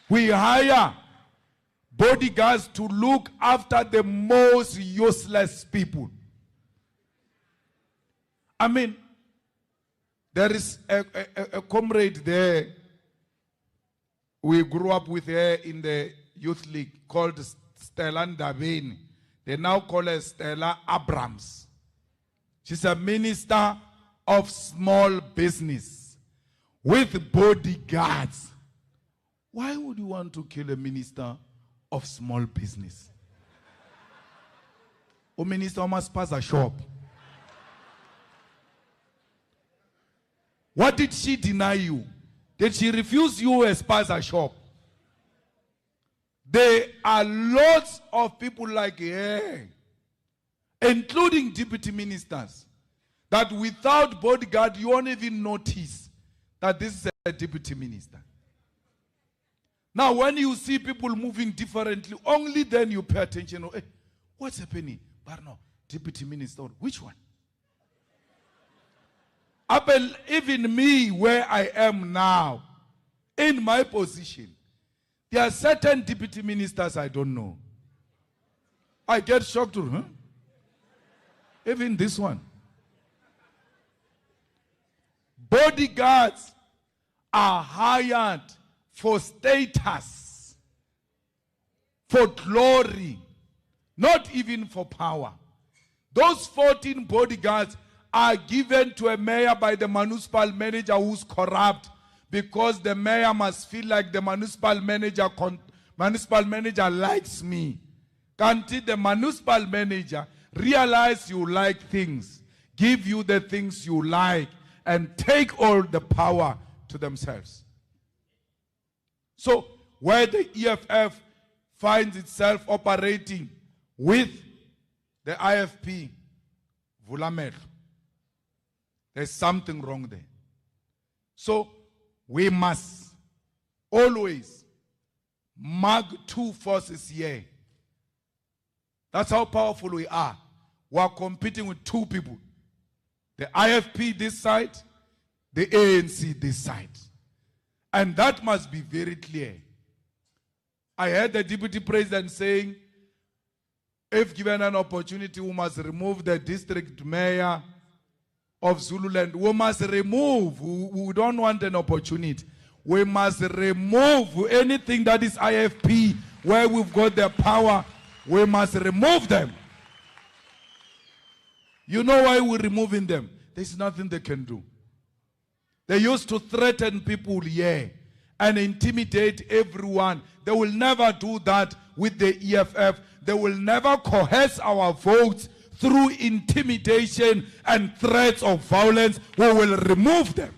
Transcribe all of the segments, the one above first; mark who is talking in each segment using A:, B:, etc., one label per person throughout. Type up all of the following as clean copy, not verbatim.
A: We hire bodyguards to look after the most useless people. I mean, there is a comrade there. We grew up with her in the youth league called Stella Ndabeni. They now call her Stella Abrams. She's a minister of small business with bodyguards. Why would you want to kill a minister of small business? Or minister must pass a shop. What did she deny you? Did she refuse you as spaza shop? There are lots of people like her, including deputy ministers, that without bodyguard you won't even notice that this is a deputy minister. Now when you see people moving differently, only then you pay attention. Oh, hey, what's happening? But no, deputy minister, which one? Even me, where I am now, in my position, there are certain deputy ministers I don't know. I get shocked, huh? Even this one. Bodyguards are hired for status, for glory, not even for power. Those 14 bodyguards are given to a mayor by the municipal manager who's corrupt, because the mayor must feel like the municipal manager likes me. Can't the municipal manager realize you like things, give you the things you like, and take all the power to themselves? So where the EFF finds itself operating with the IFP, Vulamelo, there's something wrong there. So we must always mark two forces here. That's how powerful we are. We are competing with two people. The IFP this side, the ANC this side. And that must be very clear. I heard the deputy president saying, if given an opportunity, we must remove the district mayor of Zululand. We must remove, we don't want an opportunity. We must remove anything that is IFP, where we've got the power. We must remove them. You know why we're removing them? There's nothing they can do. They used to threaten people here and intimidate everyone. They will never do that with the EFF. They will never coerce our votes through intimidation and threats of violence. We will remove them.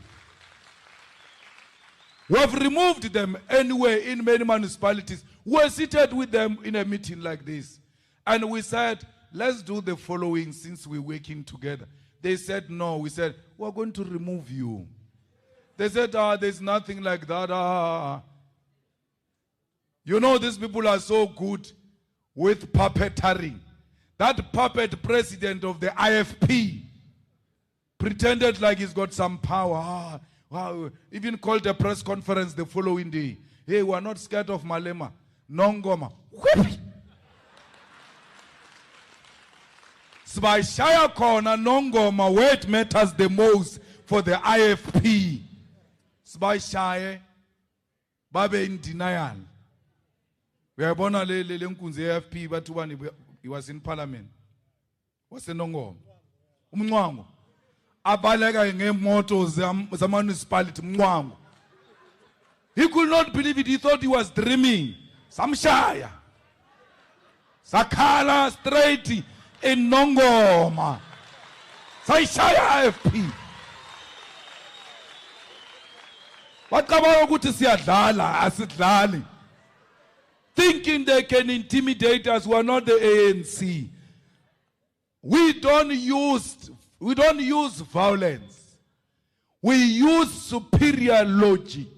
A: We have removed them anyway in many municipalities. We were seated with them in a meeting like this. And we said, let's do the following since we're working together. They said no. We said, we're going to remove you. They said, there's nothing like that. You know, these people are so good with puppeteering. That puppet president of the IFP pretended like he's got some power. Even called a press conference the following day. Hey, we're not scared of Malema. Nongoma. Whip! Sbashaya corner Nongoma, where it matters the most for the IFP. Sbashaya, Babe in denial. We are born a little AFP, but one he was in parliament. What's the Nongoma? Umwango. Abalega in motors, the municipality. Umwango. He could not believe it. He thought he was dreaming. Samshaya. Sakala straight in Nongoma. Saishaya FP. What about good to see a Dala, Asidlali? Thinking they can intimidate us, we are not the ANC. We don't use violence. We use superior logic.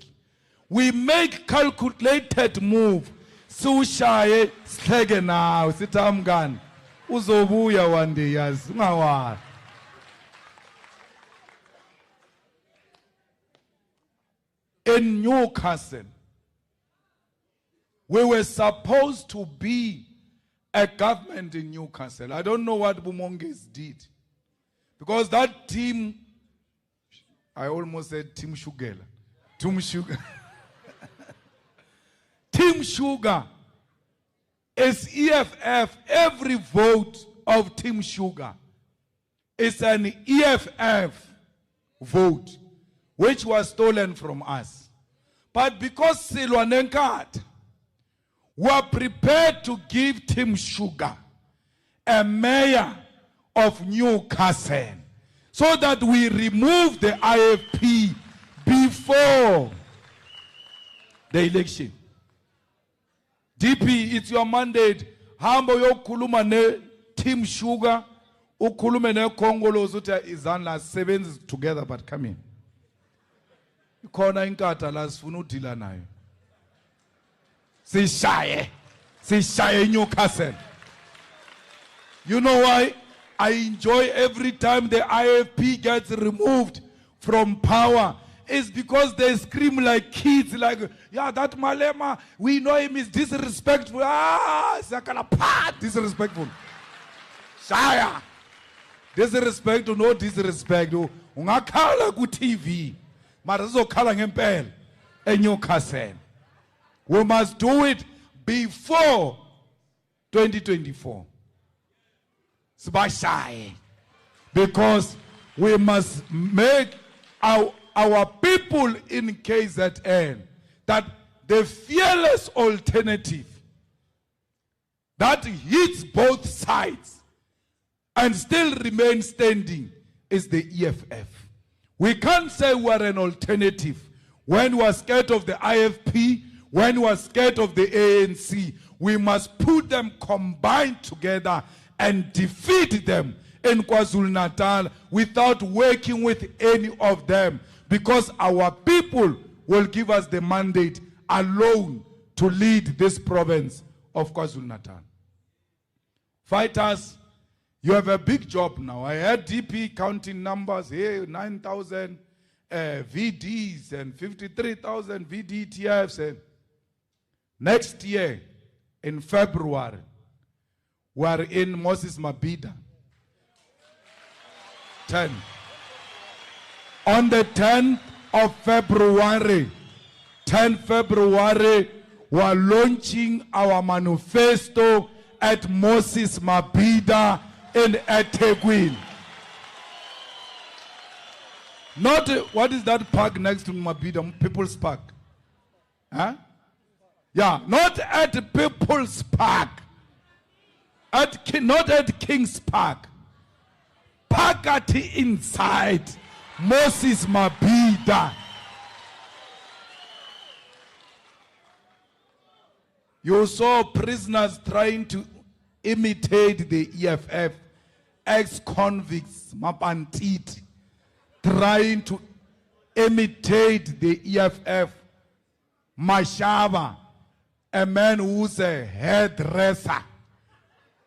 A: We make calculated move. Sushaye slege now, sitamgan. Uzobuya one day, yes. In Newcastle, We were supposed to be a government in Newcastle. I don't know what Bumongis did. Because that team, I almost said Team Sugar. Team Sugar. Team Sugar is EFF. Every vote of Team Sugar is an EFF vote, which was stolen from us. But because Silwanenkat were prepared to give Team Sugar a mayor of Newcastle so that we remove the IFP before the election. DP, it's your mandate. Hambo yokuluma ne Team Sugar, ukulume ne Congolo zuta izanla sevens together, but come in. Ikona inkata la sifuna udila nayo. Sishaye Newcastle. You know why? I enjoy every time the IFP gets removed from power. It's because they scream like kids, like, yeah, that Malema, we know him is disrespectful. Disrespectful. Shaya. Disrespect or no disrespect. Ungakhala ku TV. Marazokhala ngempela eNewcastle. We must do it before 2024. Because we must make our people in KZN that the fearless alternative that hits both sides and still remains standing is the EFF. We can't say we're an alternative when we're scared of the IFP, when we're scared of the ANC. We must put them combined together and defeat them in KwaZulu-Natal without working with any of them, because our people will give us the mandate alone to lead this province of KwaZulu-Natal. Fighters, you have a big job now. I heard DP counting numbers here, 9,000 VDs and 53,000 VDTFs. And next year, in February, we are in Moses Mabhida. 10. On the 10th of February, 10 February, we are launching our manifesto at Moses Mabhida in eThekwini. Not, what is that park next to Mabhida? People's Park. Huh? Yeah, not at People's Park. Not at King's Park. Pakati inside Moses Mabhida. You saw prisoners trying to imitate the EFF, ex-convicts, Mapantiti, trying to imitate the EFF. Mashaba, a man who's a hairdresser,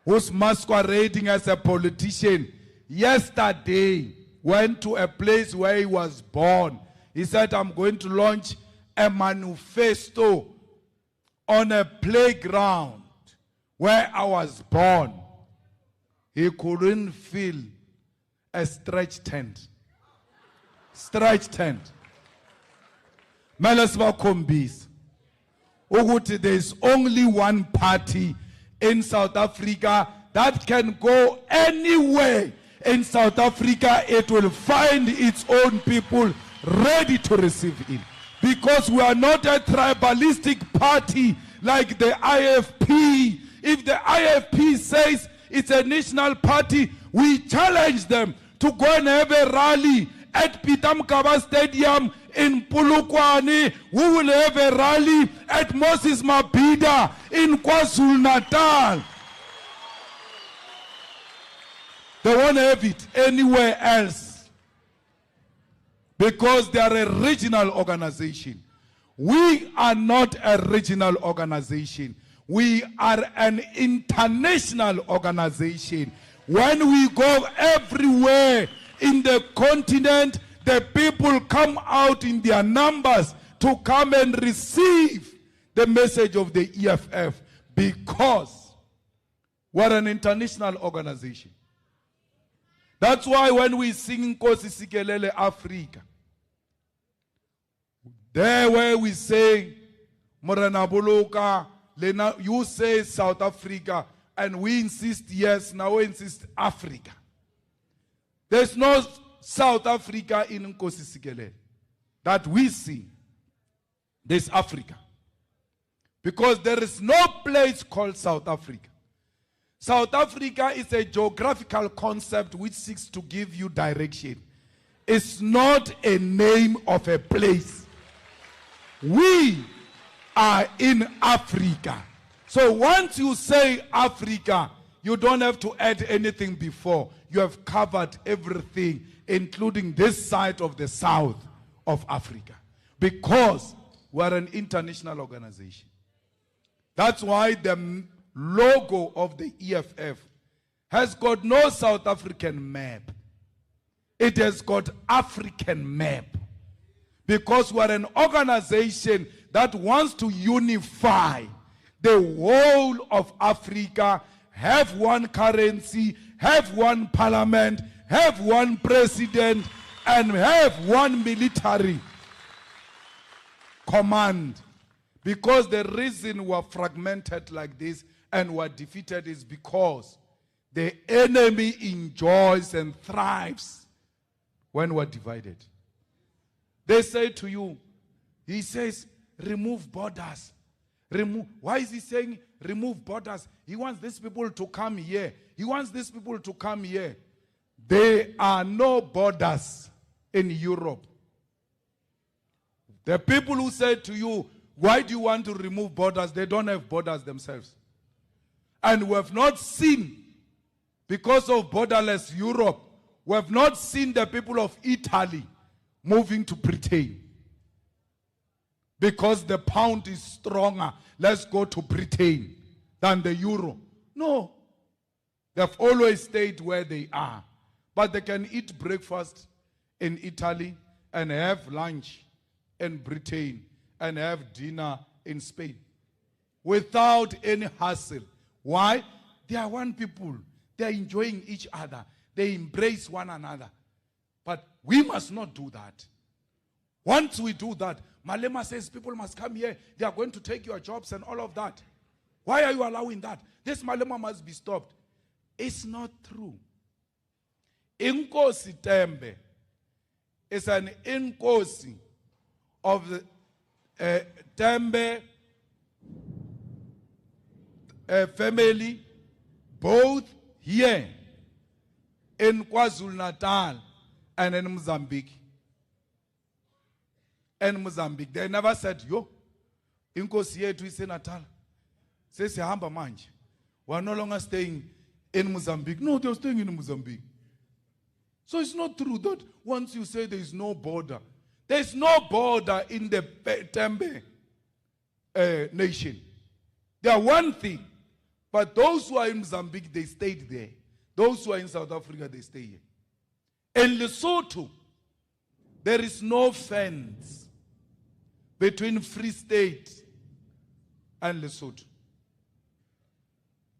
A: who's masquerading as a politician, yesterday went to a place where he was born. He said, I'm going to launch a manifesto on a playground where I was born. He couldn't fill a stretch tent. Stretch tent. Melaswa Kombis. There's only one party in South Africa that can go anywhere in South Africa. It will find its own people ready to receive it. Because we are not a tribalistic party like the IFP. If the IFP says it's a national party, we challenge them to go and have a rally at Pitamkaba Stadium in Polokwane. We will have a rally at Moses Mabhida in KwaZulu-Natal. They won't have it anywhere else because they are a regional organization. We are not a regional organization. We are an international organization. When we go everywhere in the continent, the people come out in their numbers to come and receive the message of the EFF, because we're an international organization. That's why when we sing Nkosi Sikelele Africa, there where we say Morena Boloka, you say South Africa, and we insist yes, now we insist Africa. There's no South Africa in Nkosi Sikelele that we see. There's Africa. Because there is no place called South Africa. South Africa is a geographical concept which seeks to give you direction. It's not a name of a place. We are in Africa. So once you say Africa, you don't have to add anything before. You have covered everything, including this side of the south of Africa. Because we're an international organization. That's why the logo of the EFF has got no South African map. It has got African map. Because we're an organization that wants to unify the whole of Africa, have one currency, have one parliament, have one president, and have one military command. Because the reason we're fragmented like this and we're defeated is because the enemy enjoys and thrives when we're divided. They say to you, he says, remove borders. Why is he saying remove borders? He wants these people to come here. He wants these people to come here. There are no borders in Europe. The people who say to you, why do you want to remove borders? They don't have borders themselves. And we have not seen, because of borderless Europe, we have not seen the people of Italy moving to Britain. Because the pound is stronger, let's go to Britain than the euro. No. They've always stayed where they are. But they can eat breakfast in Italy and have lunch in Britain and have dinner in Spain without any hassle. Why? They are one people. They are enjoying each other. They embrace one another. But we must not do that. Once we do that, Malema says people must come here. They are going to take your jobs and all of that. Why are you allowing that? This Malema must be stopped. It's not true. Inkosi Tembe is an inkosi of the Tembe family, both here in KwaZulu-Natal and in Mozambique. And Mozambique, they never said, yo, inkosi yethu ise Natal. Says sihamba manje. We're no longer staying in Mozambique. No, they're staying in Mozambique. So it's not true that once you say there is no border, there is no border in the Tembe nation. They are one thing. But those who are in Mozambique, they stayed there. Those who are in South Africa, they stay here. In Lesotho, there is no fence between Free State and Lesotho.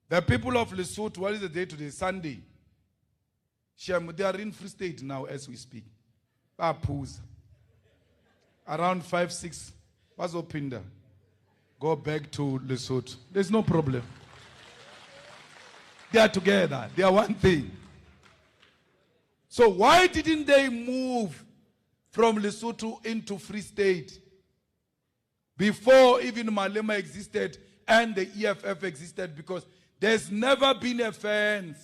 A: The people of Lesotho, what is the day today? Sunday. They are in Free State now as we speak. Around 5, 6. Wazopinda. Go back to Lesotho. There's no problem. They are together. They are one thing. So why didn't they move from Lesotho into Free State before even Malema existed and the EFF existed? Because there's never been a fence.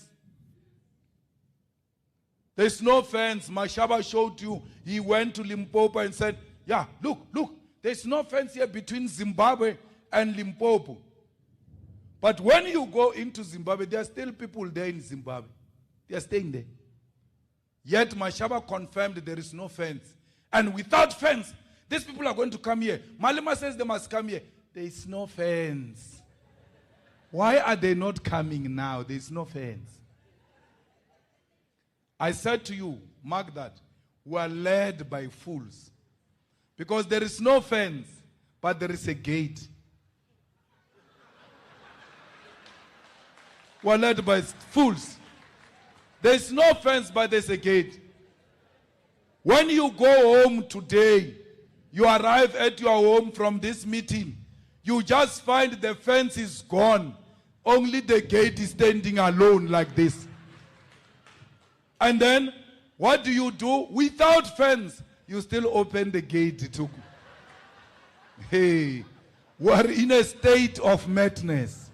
A: There's no fence. Mashaba showed you. He went to Limpopo and said, yeah, look, there's no fence here between Zimbabwe and Limpopo. But when you go into Zimbabwe, there are still people there in Zimbabwe. They are staying there. Yet Mashaba confirmed there is no fence. And without fence, these people are going to come here. Malema says they must come here. There is no fence. Why are they not coming now? There is no fence. I said to you, mark that, we are led by fools. Because there is no fence, but there is a gate. were led by fools. There's no fence, but there's a gate. When you go home today, you arrive at your home from this meeting, you just find the fence is gone. Only the gate is standing alone like this. And then, what do? Without fence, you still open the gate to. Hey, we're in a state of madness.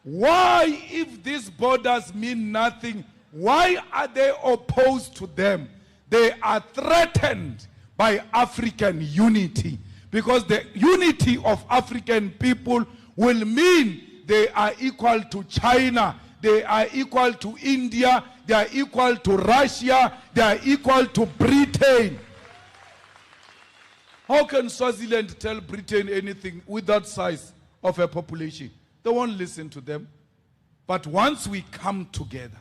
A: Why, if these borders mean nothing, why are they opposed to them? They are threatened by African unity. Because the unity of African people will mean they are equal to China, they are equal to India, they are equal to Russia, they are equal to Britain. How can Swaziland tell Britain anything with that size of a population? They won't listen to them. But once we come together,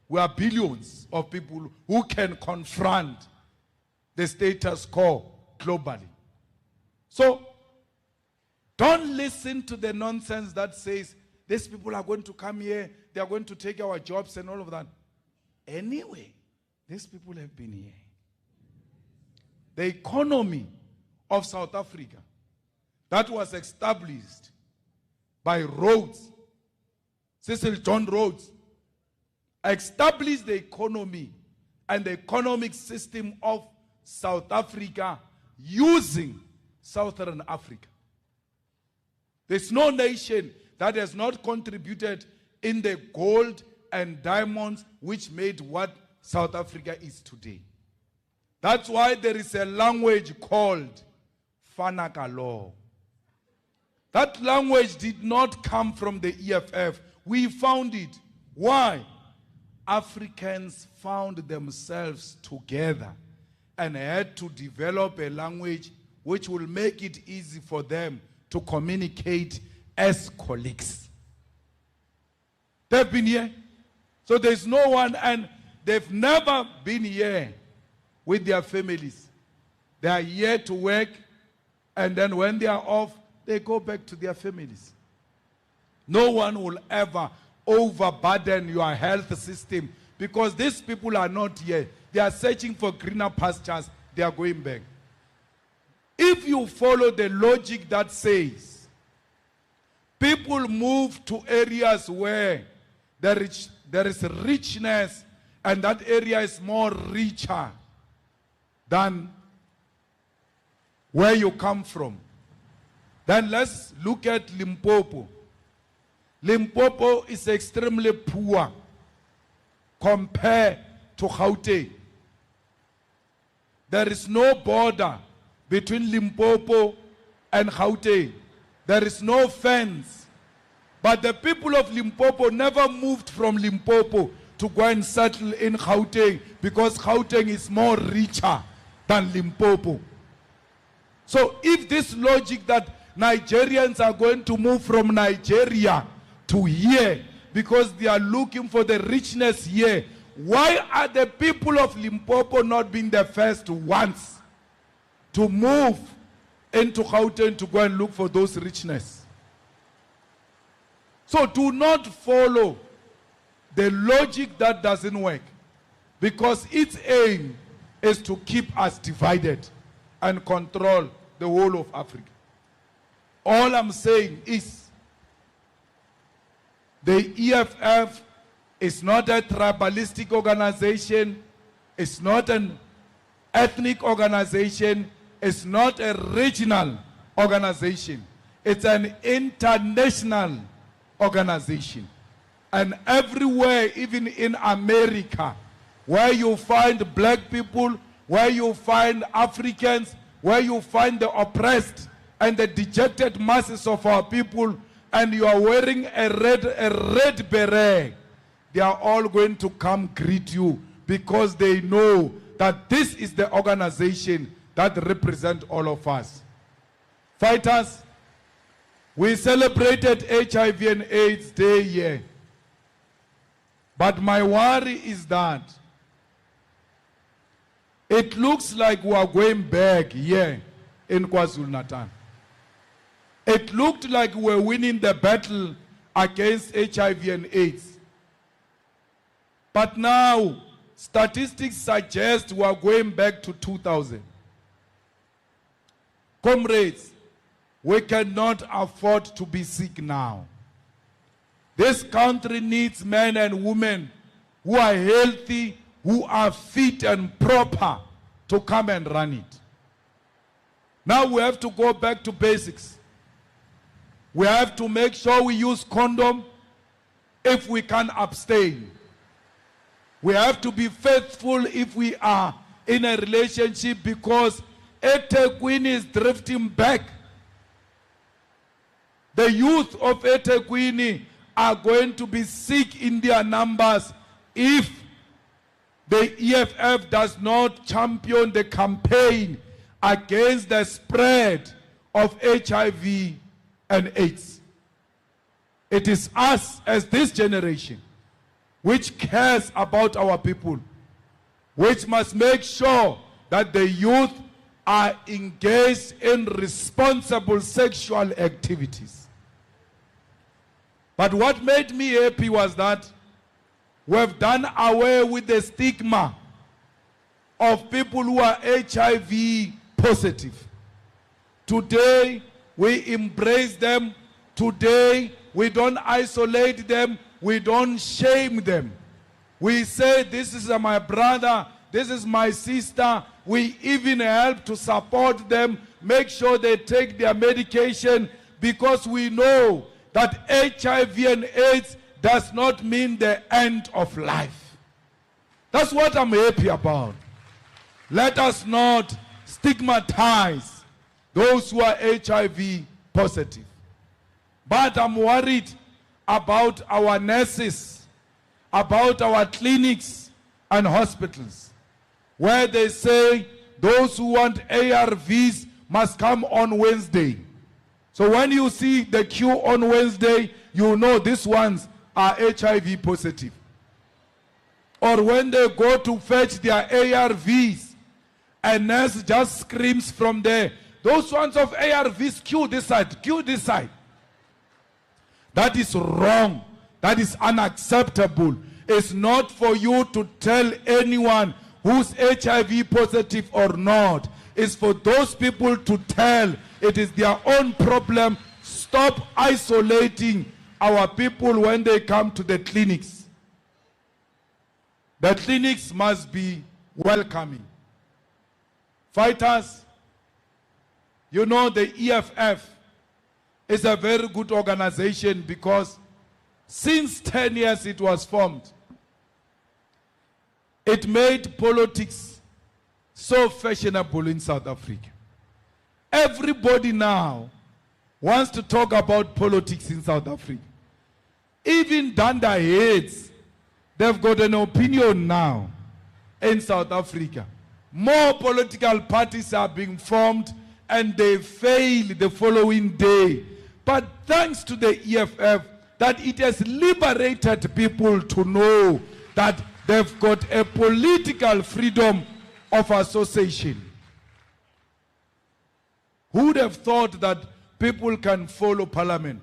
A: we are billions of people who can confront the status quo globally. So, don't listen to the nonsense that says, these people are going to come here, they are going to take our jobs and all of that. Anyway, these people have been here. The economy of South Africa that was established by Rhodes, Cecil John Rhodes, established the economy and the economic system of South Africa using Southern Africa. There's no nation that has not contributed in the gold and diamonds which made what South Africa is today. That's why there is a language called Fanaka Law. That language did not come from the EFF. We found it. Why? Africans found themselves together and had to develop a language which will make it easy for them to communicate as colleagues. They've been here. So there's no one, and they've never been here with their families. They are here to work, and then when they are off, they go back to their families. No one will ever overburden your health system because these people are not here. They are searching for greener pastures. They are going back. If you follow the logic that says people move to areas where there is richness and that area is more richer than where you come from, then let's look at Limpopo. Limpopo is extremely poor compared to Gauteng. There is no border between Limpopo and Gauteng. There is no fence. But the people of Limpopo never moved from Limpopo to go and settle in Gauteng because Gauteng is more richer than Limpopo. So if this logic that Nigerians are going to move from Nigeria to here because they are looking for the richness here, why are the people of Limpopo not being the first ones to move into Gauteng to go and look for those richness? So do not follow the logic that doesn't work, because its aim is to keep us divided and control the whole of Africa. All I'm saying is the EFF is not a tribalistic organization, it's not an ethnic organization, it's not a regional organization, it's an international organization. And everywhere, even in America, where you find black people, where you find Africans, where you find the oppressed and the dejected masses of our people, and you are wearing a red beret, they are all going to come greet you because they know that this is the organization that represents all of us. Fighters, we celebrated HIV and AIDS Day here. But my worry is that it looks like we are going back here in KwaZulu-Natal. It looked like we were winning the battle against HIV and AIDS. But now, statistics suggest we are going back to 2000. Comrades, we cannot afford to be sick now. This country needs men and women who are healthy, who are fit and proper to come and run it. Now we have to go back to basics. We have to make sure we use condom if we can abstain. We have to be faithful if we are in a relationship, because eThekwini is drifting back. The youth of eThekwini are going to be sick in their numbers if the EFF does not champion the campaign against the spread of HIV and AIDS. It is us as this generation which cares about our people, which must make sure that the youth are engaged in responsible sexual activities. But what made me happy was that we have done away with the stigma of people who are HIV positive. Today, we embrace them. Today, we don't isolate them. We don't shame them. We say, this is my brother, this is my sister. We even help to support them, make sure they take their medication, because we know that HIV and AIDS does not mean the end of life. That's what I'm happy about. Let us not stigmatize those who are HIV positive. But I'm worried about our nurses, about our clinics and hospitals, where they say those who want ARVs must come on Wednesday. So when you see the queue on Wednesday, you know these ones are HIV positive. Or when they go to fetch their ARVs, a nurse just screams from there, those ones of ARVs, queue this side, queue this side. That is wrong. That is unacceptable. It's not for you to tell anyone who's HIV positive or not. It's for those people to tell. It is their own problem. Stop isolating our people when they come to the clinics. The clinics must be welcoming. Fighters, you know the EFF is a very good organization, because since 10 years it was formed, it made politics so fashionable in South Africa. Everybody now wants to talk about politics in South Africa. Even Danda heads, they've got an opinion now in South Africa. More political parties are being formed and they fail the following day. But thanks to the EFF, that it has liberated people to know that they've got a political freedom of association. Who would have thought that people can follow parliament?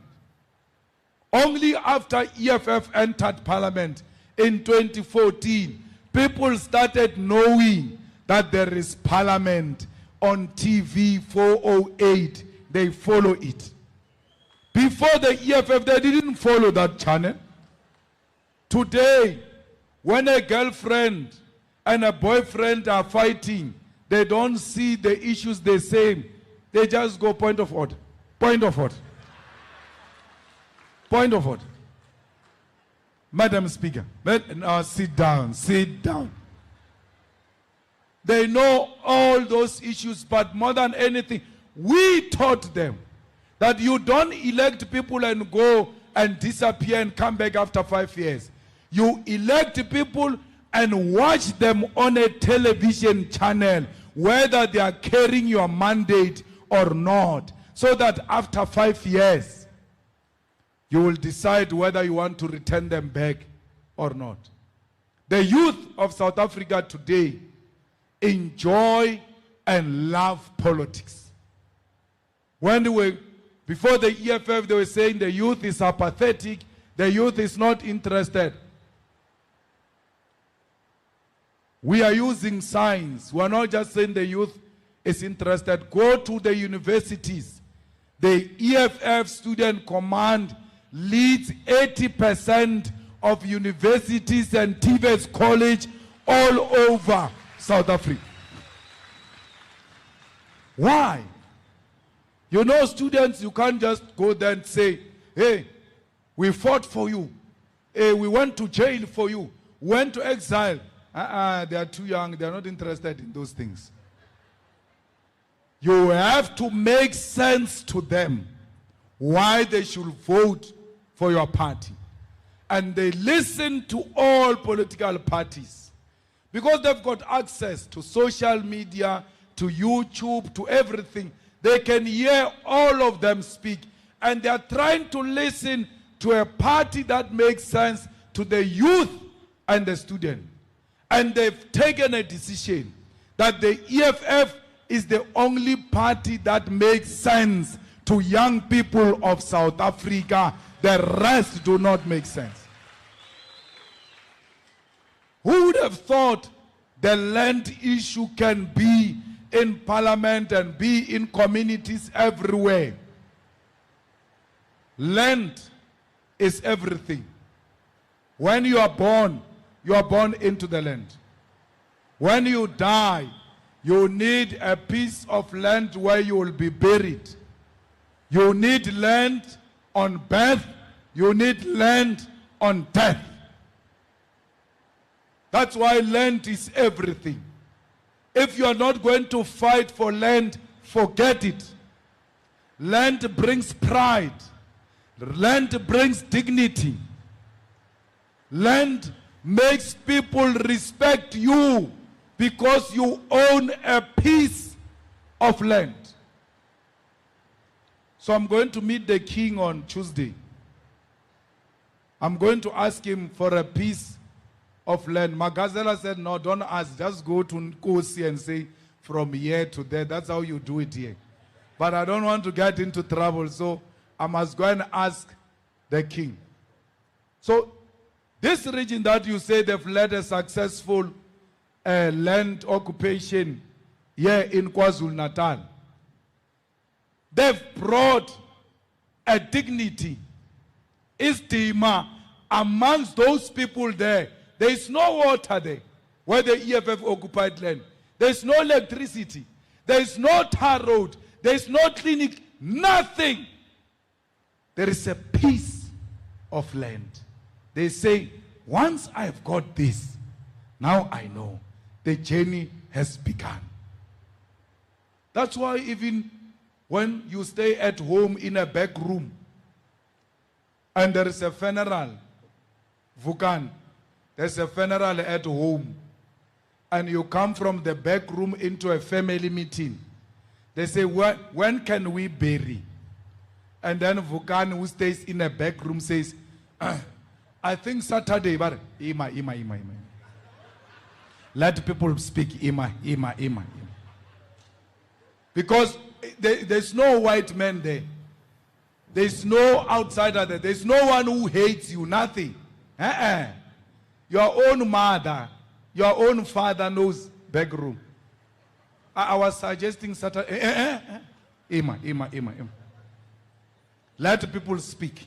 A: Only after EFF entered parliament in 2014, people started knowing that there is parliament on TV 408. They follow it. Before the EFF, they didn't follow that channel. Today, when a girlfriend and a boyfriend are fighting, they don't see the issues the same. They just go point of order. Point of order. Point of order. Madam Speaker, sit down, sit down. They know all those issues, but more than anything, we taught them that you don't elect people and go and disappear and come back after 5 years. You elect people and watch them on a television channel, whether they are carrying your mandate or not, so that after 5 years, you will decide whether you want to return them back or not. The youth of South Africa today enjoy and love politics. When we Before the EFF, they were saying the youth is apathetic, the youth is not interested. We are using signs. We are not just saying the youth is interested. Go to the universities. The EFF Student Command leads 80% of universities and TVET's college all over South Africa. Why? You know, students, you can't just go there and say, hey, we fought for you. Hey, we went to jail for you. Went to exile. They are too young. They are not interested in those things. You have to make sense to them why they should vote for your party. And they listen to all political parties because they've got access to social media, to YouTube, to everything. They can hear all of them speak, and they are trying to listen to a party that makes sense to the youth and the student. And they've taken a decision that the EFF is the only party that makes sense to young people of South Africa. The rest do not make sense. Who would have thought the land issue can be in parliament and be in communities everywhere? Land is everything. When you are born into the land. When you die, you need a piece of land where you will be buried. You need land on birth. You need land on death. That's why land is everything. If you are not going to fight for land, forget it. Land brings pride. Land brings dignity. Land makes people respect you because you own a piece of land. So I'm going to meet the king on Tuesday. I'm going to ask him for a piece of land. Magazela said, no, don't ask. Just go to Nkosi and say, from here to there. That's how you do it here. But I don't want to get into trouble, so I must go and ask the king. So this region that you say they've led a successful land occupation here in KwaZulu-Natal, they've brought a dignity, istima amongst those people there. There is no water there where the EFF occupied land. There is no electricity. There is no tar road. There is no clinic. Nothing. There is a piece of land. They say, once I've got this, now I know the journey has begun. That's why even when you stay at home in a back room and there is a funeral, Vukan, there's a funeral at home, and you come from the back room into a family meeting, they say, when can we bury? And then Vukan, who stays in a back room, says, I think Saturday, but Ima. Let people speak, Ima. Because there's no white man there. There's no outsider there. There's no one who hates you, nothing. Your own mother, your own father knows back room. I was suggesting Saturday. Ima. Let people speak.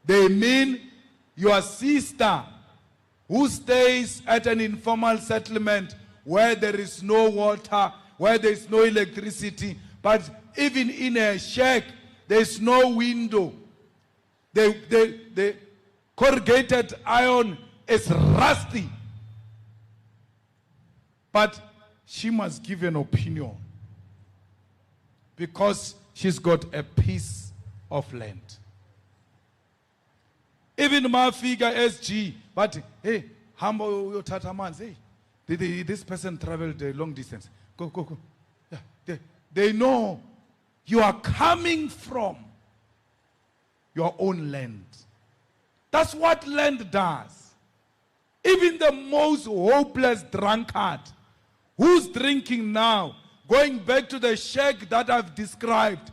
A: They mean your sister who stays at an informal settlement where there is no water, where there is no electricity, but even in a shack, there is no window. The corrugated iron is rusty. But she must give an opinion because she's got a piece of land. Even Mafiga SG, but hey, Hambo Tatamans, hey, this person traveled a long distance. Go. Yeah, they know you are coming from your own land. That's what land does. Even the most hopeless drunkard who's drinking now, going back to the shack that I've described,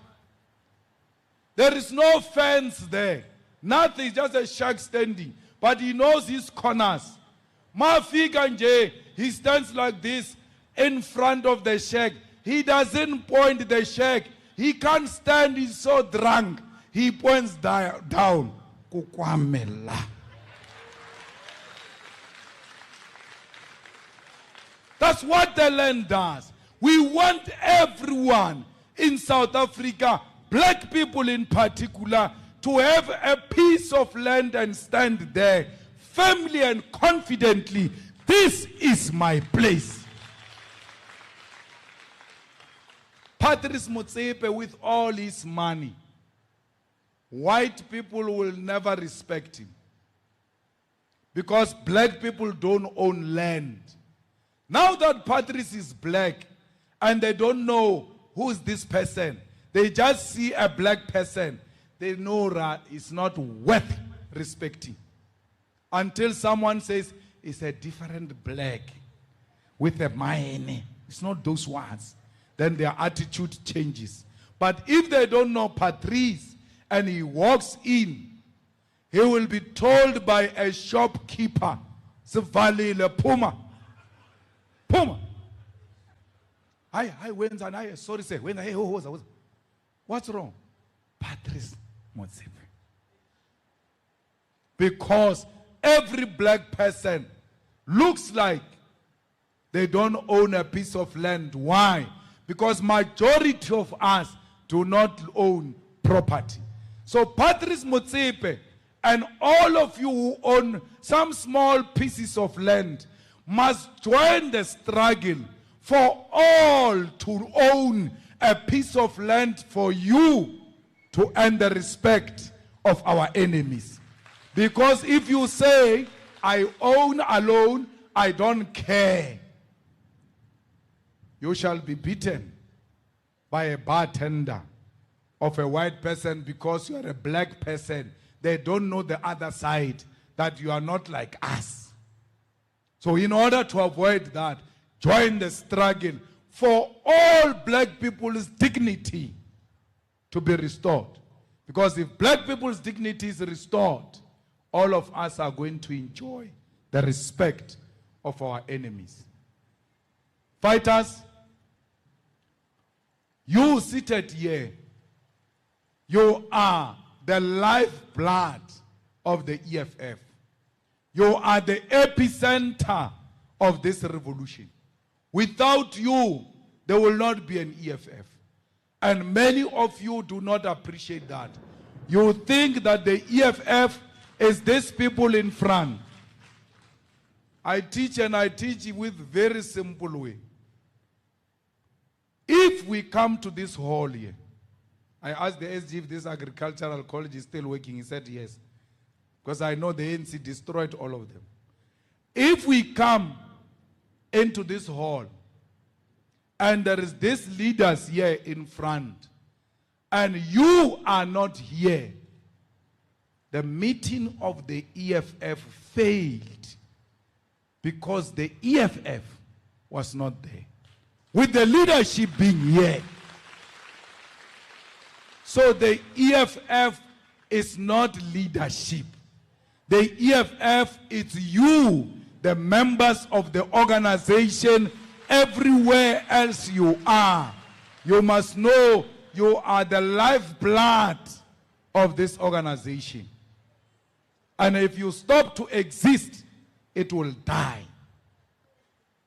A: There is no fence there. Nothing, just a shack standing. But he knows his corners. Mafika nje, he stands like this in front of the shack. He doesn't point the shack. He can't stand, he's so drunk. He points down. Kukwamela. That's what the land does. We want everyone in South Africa, black people in particular, to have a piece of land and stand there firmly and confidently. This is my place. Patrice Motsepe, with all his money, white people will never respect him because black people don't own land. Now that Patrice is black and they don't know who is this person, they just see a black person, they know that it's not worth respecting. Until someone says, it's a different black with a mine. It's not those words. Then their attitude changes. But if they don't know Patrice and he walks in, he will be told by a shopkeeper, Sivalile Puma. Puma. Hi, when's an I? Sorry, say, when I, what's wrong? Patrice Motsepe. Because every black person looks like they don't own a piece of land. Why? Because majority of us do not own property. So Patrice Motsepe and all of you who own some small pieces of land must join the struggle for all to own a piece of land for you to earn the respect of our enemies. Because if you say, I own alone, I don't care, you shall be beaten by a bartender of a white person because you are a black person. They don't know the other side, that you are not like us. So in order to avoid that, join the struggle for all black people's dignity to be restored. Because if black people's dignity is restored, all of us are going to enjoy the respect of our enemies. Fighters, you seated here, you are the lifeblood of the EFF. You are the epicenter of this revolution. Without you, there will not be an EFF. And many of you do not appreciate that. You think that the EFF is these people in front. I teach and I teach with very simple way. If we come to this hall here, I asked the SG if this agricultural college is still working. He said yes. Because I know the ANC destroyed all of them. If we come into this hall and there is these leaders here in front and you are not here, the meeting of the EFF failed because the EFF was not there, with the leadership being here. So the EFF is not leadership. The EFF is you, the members of the organization, everywhere else you are. You must know you are the lifeblood of this organization. And if you stop to exist, it will die.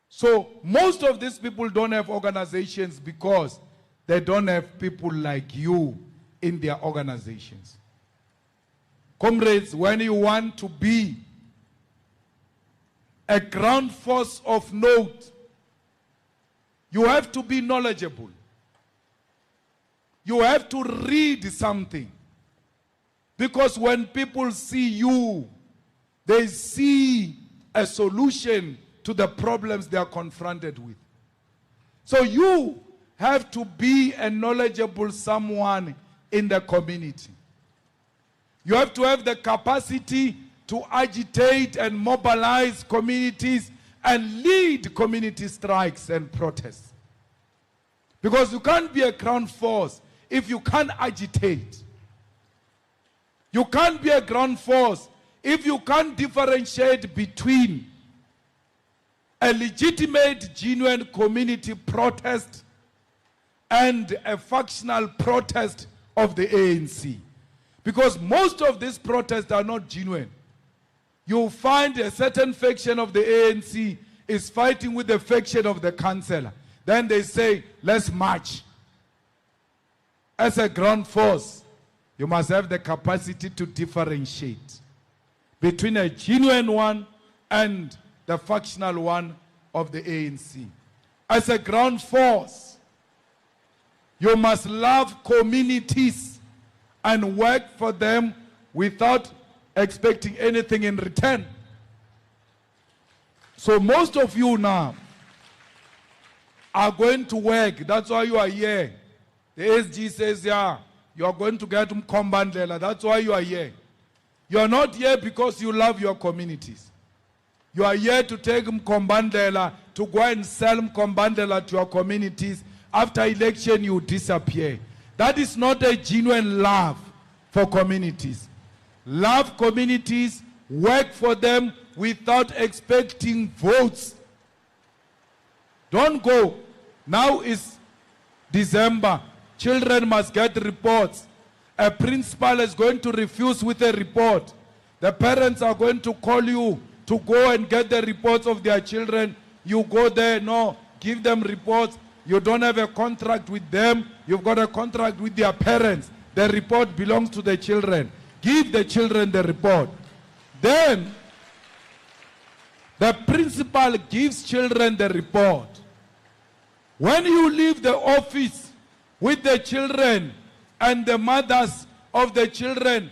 A: So most of these people don't have organizations because they don't have people like you in their organizations. Comrades, when you want to be a ground force of note, you have to be knowledgeable. You have to read something. Because when people see you, they see a solution to the problems they are confronted with. So you have to be a knowledgeable someone in the community. You have to have the capacity to agitate and mobilize communities and lead community strikes and protests. Because you can't be a ground force if you can't agitate. You can't be a ground force if you can't differentiate between a legitimate, genuine community protest and a factional protest of the ANC. Because most of these protests are not genuine. You'll find a certain faction of the ANC is fighting with the faction of the councillor. Then they say, let's march. As a ground force, you must have the capacity to differentiate between a genuine one and the factional one of the ANC. As a ground force, you must love communities and work for them without expecting anything in return. So most of you now are going to work. That's why you are here. The SG says, yeah, you are going to get Mkombandlela. That's why you are here. You are not here because you love your communities. You are here to take Mkombandlela, to go and sell Mkombandlela to your communities. After election, you disappear. That is not a genuine love for communities. Love communities, work for them without expecting votes. Don't go. Now is December. Children must get reports. A principal is going to refuse with a report. The parents are going to call you to go and get the reports of their children. You go there, no, give them reports. You don't have a contract with them. You've got a contract with their parents. The report belongs to the children. Give the children the report. Then, the principal gives children the report. When you leave the office with the children and the mothers of the children,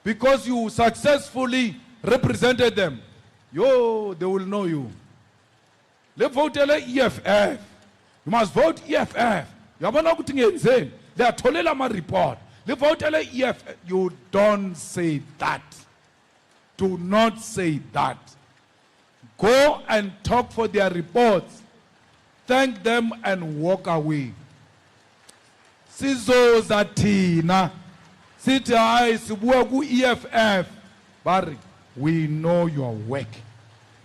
A: because you successfully represented them, they will know you. They vote EFF. You must vote EFF. You have not insane. They are told my report. They vote EFF. You don't say that. Do not say that. Go and talk for their reports. Thank them and walk away. Sizo zatina. Sithi hayi sibuya ku EFF. Barry, we know your work.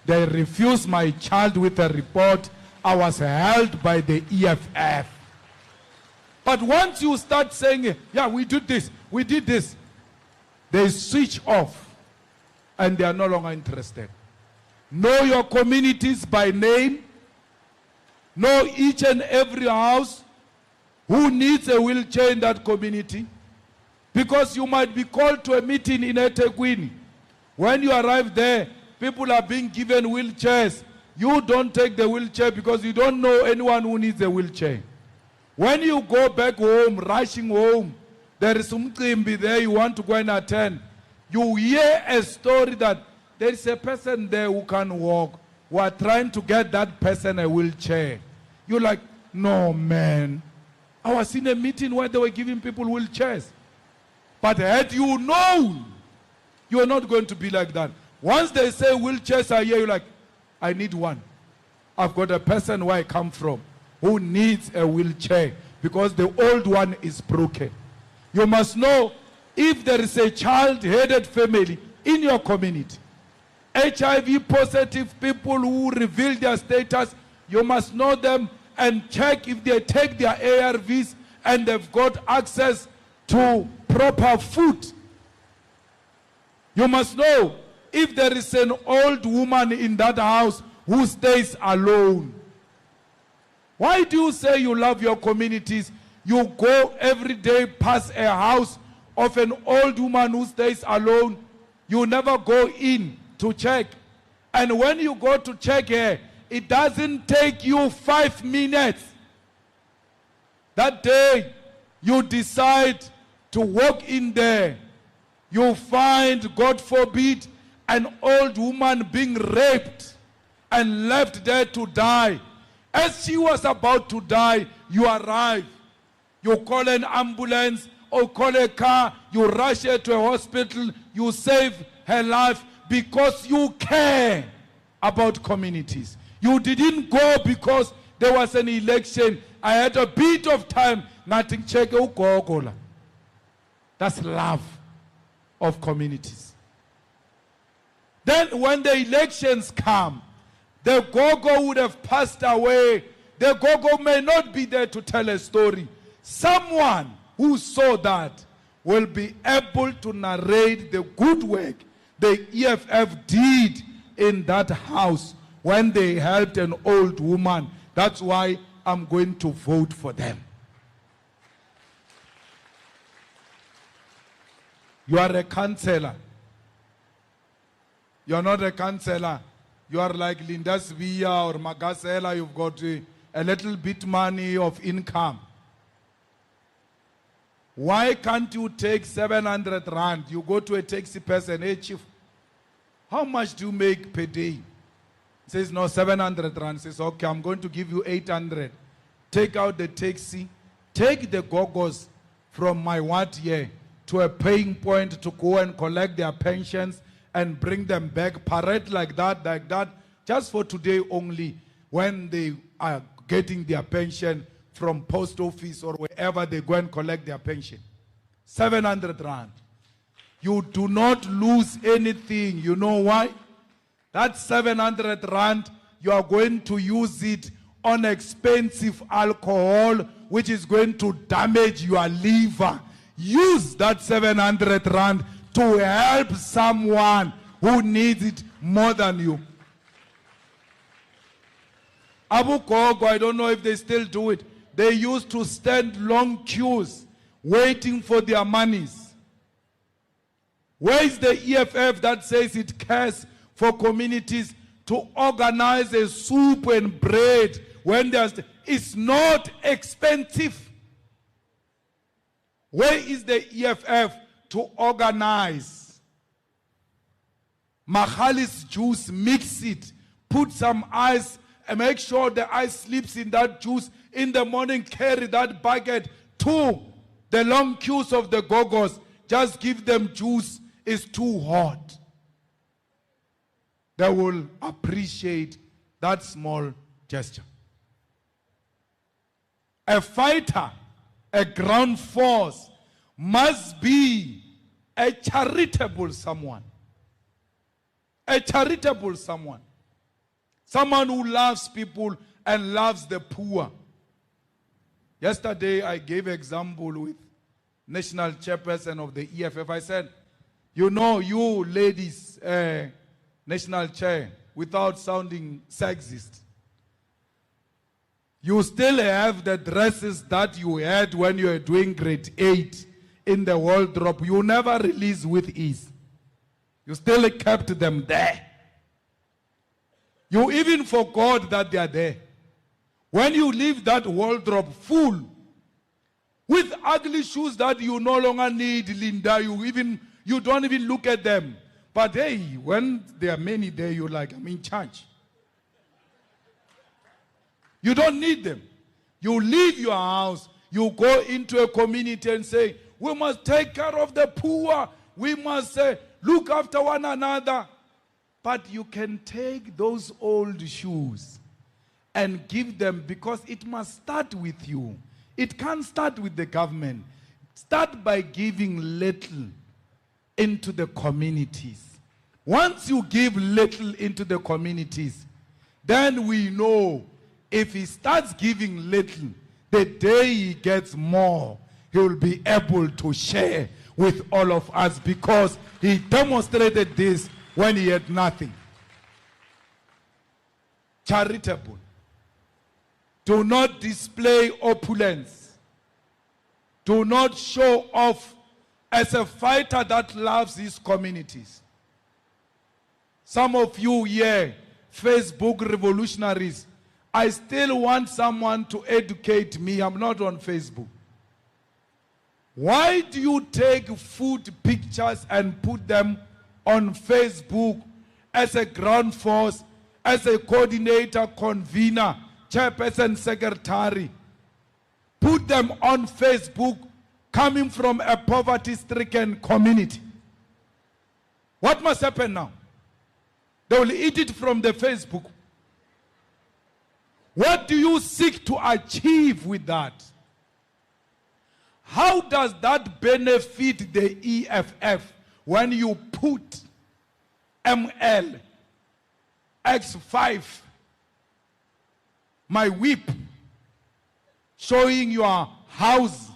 A: They refused my child with a report. I was held by the EFF. But once you start saying, yeah, we did this, they switch off and they are no longer interested. Know your communities by name. Know each and every house who needs a wheelchair in that community. Because you might be called to a meeting in eThekwini. When you arrive there, people are being given wheelchairs. You don't take the wheelchair because you don't know anyone who needs a wheelchair. When you go back home, rushing home, there is some mcimbi there you want to go and attend. You hear a story that there is a person there who can walk. We are trying to get that person a wheelchair. You're like, no, man. I was in a meeting where they were giving people wheelchairs. But had you known, you are not going to be like that. Once they say wheelchairs are here, you're like, I need one. I've got a person where I come from who needs a wheelchair because the old one is broken. You must know if there is a child-headed family in your community, HIV positive people who reveal their status, you must know them and check if they take their ARVs and they've got access to proper food. You must know if there is an old woman in that house who stays alone. Why do you say you love your communities? You go every day past a house of an old woman who stays alone. You never go in to check. And when you go to check her, it doesn't take you 5 minutes. That day, you decide to walk in there. You find, God forbid, an old woman being raped and left there to die. As she was about to die, you arrive. You call an ambulance or call a car. You rush her to a hospital. You save her life because you care about communities. You didn't go because there was an election. I had a bit of time. Nothing check. That's love. of communities. Then when the elections come, the Gogo would have passed away. The Gogo may not be there to tell a story. Someone who saw that will be able to narrate the good work the EFF did in that house when they helped an old woman. That's why I'm going to vote for them. You are a councillor. You are not a councillor. You are like Linda Svia or Magasela. You've got a little bit money of income. Why can't you take 700 rand? You go to a taxi person, hey chief, how much do you make per day? He says, no, 700 rand. He says, okay, I'm going to give you 800. Take out the taxi, take the gogos from my what year to a paying point to go and collect their pensions and bring them back, parade like that, just for today only, when they are getting their pension from post office or wherever they go and collect their pension. 700 rand. You do not lose anything. You know why? That 700 rand, you are going to use it on expensive alcohol, which is going to damage your liver. Use that 700 rand to help someone who needs it more than you. Abu Kogo, I don't know if they still do it. They used to stand long queues waiting for their monies. Where is the EFF that says it cares for communities to organize a soup and bread when it's not expensive? Where is the EFF to organize Mahali's juice, mix it, put some ice, and make sure the ice slips in that juice? In the morning, carry that bucket to the long queues of the gogos. Just give them juice. It's too hot. They will appreciate that small gesture. A fighter, a ground force, must be a charitable someone. A charitable someone. Someone who loves people and loves the poor. Yesterday, I gave an example with national chairperson of the EFF. I said, you know, you ladies, national chair, without sounding sexist, you still have the dresses that you had when you were doing grade 8 in the wardrobe. You never release with ease. You still kept them there. You even forgot that they are there. When you leave that wardrobe full with ugly shoes that you no longer need, Linda, you don't even look at them. But hey, when there are many there, you're like, I'm in charge. You don't need them. You leave your house, you go into a community and say, we must take care of the poor. We must look after one another. But you can take those old shoes and give them, because it must start with you. It can't start with the government. Start by giving little into the communities. Once you give little into the communities, then we know if he starts giving little, the day he gets more, he will be able to share with all of us, because he demonstrated this when he had nothing. Charitable. Do not display opulence. Do not show off as a fighter that loves his communities. Some of you here, Facebook revolutionaries, I still want someone to educate me. I'm not on Facebook. Why do you take food pictures and put them on Facebook as a ground force, as a coordinator, convener, chairperson, secretary? Put them on Facebook coming from a poverty-stricken community. What must happen now? They will eat it from the Facebook. What do you seek to achieve with that? How does that benefit the EFF when you put ML X5, my whip, showing your house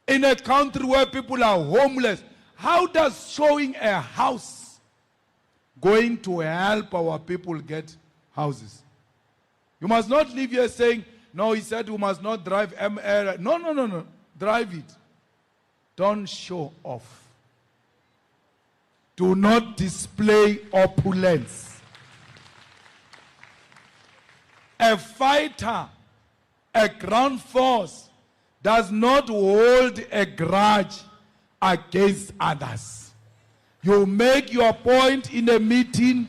A: in a country where people are homeless, how does showing a house going to help our people get houses? You must not leave here saying, no, he said we must not drive ML. No. Drive it. Don't show off. Do not display opulence. A fighter, a ground force, does not hold a grudge against others. You make your point in a meeting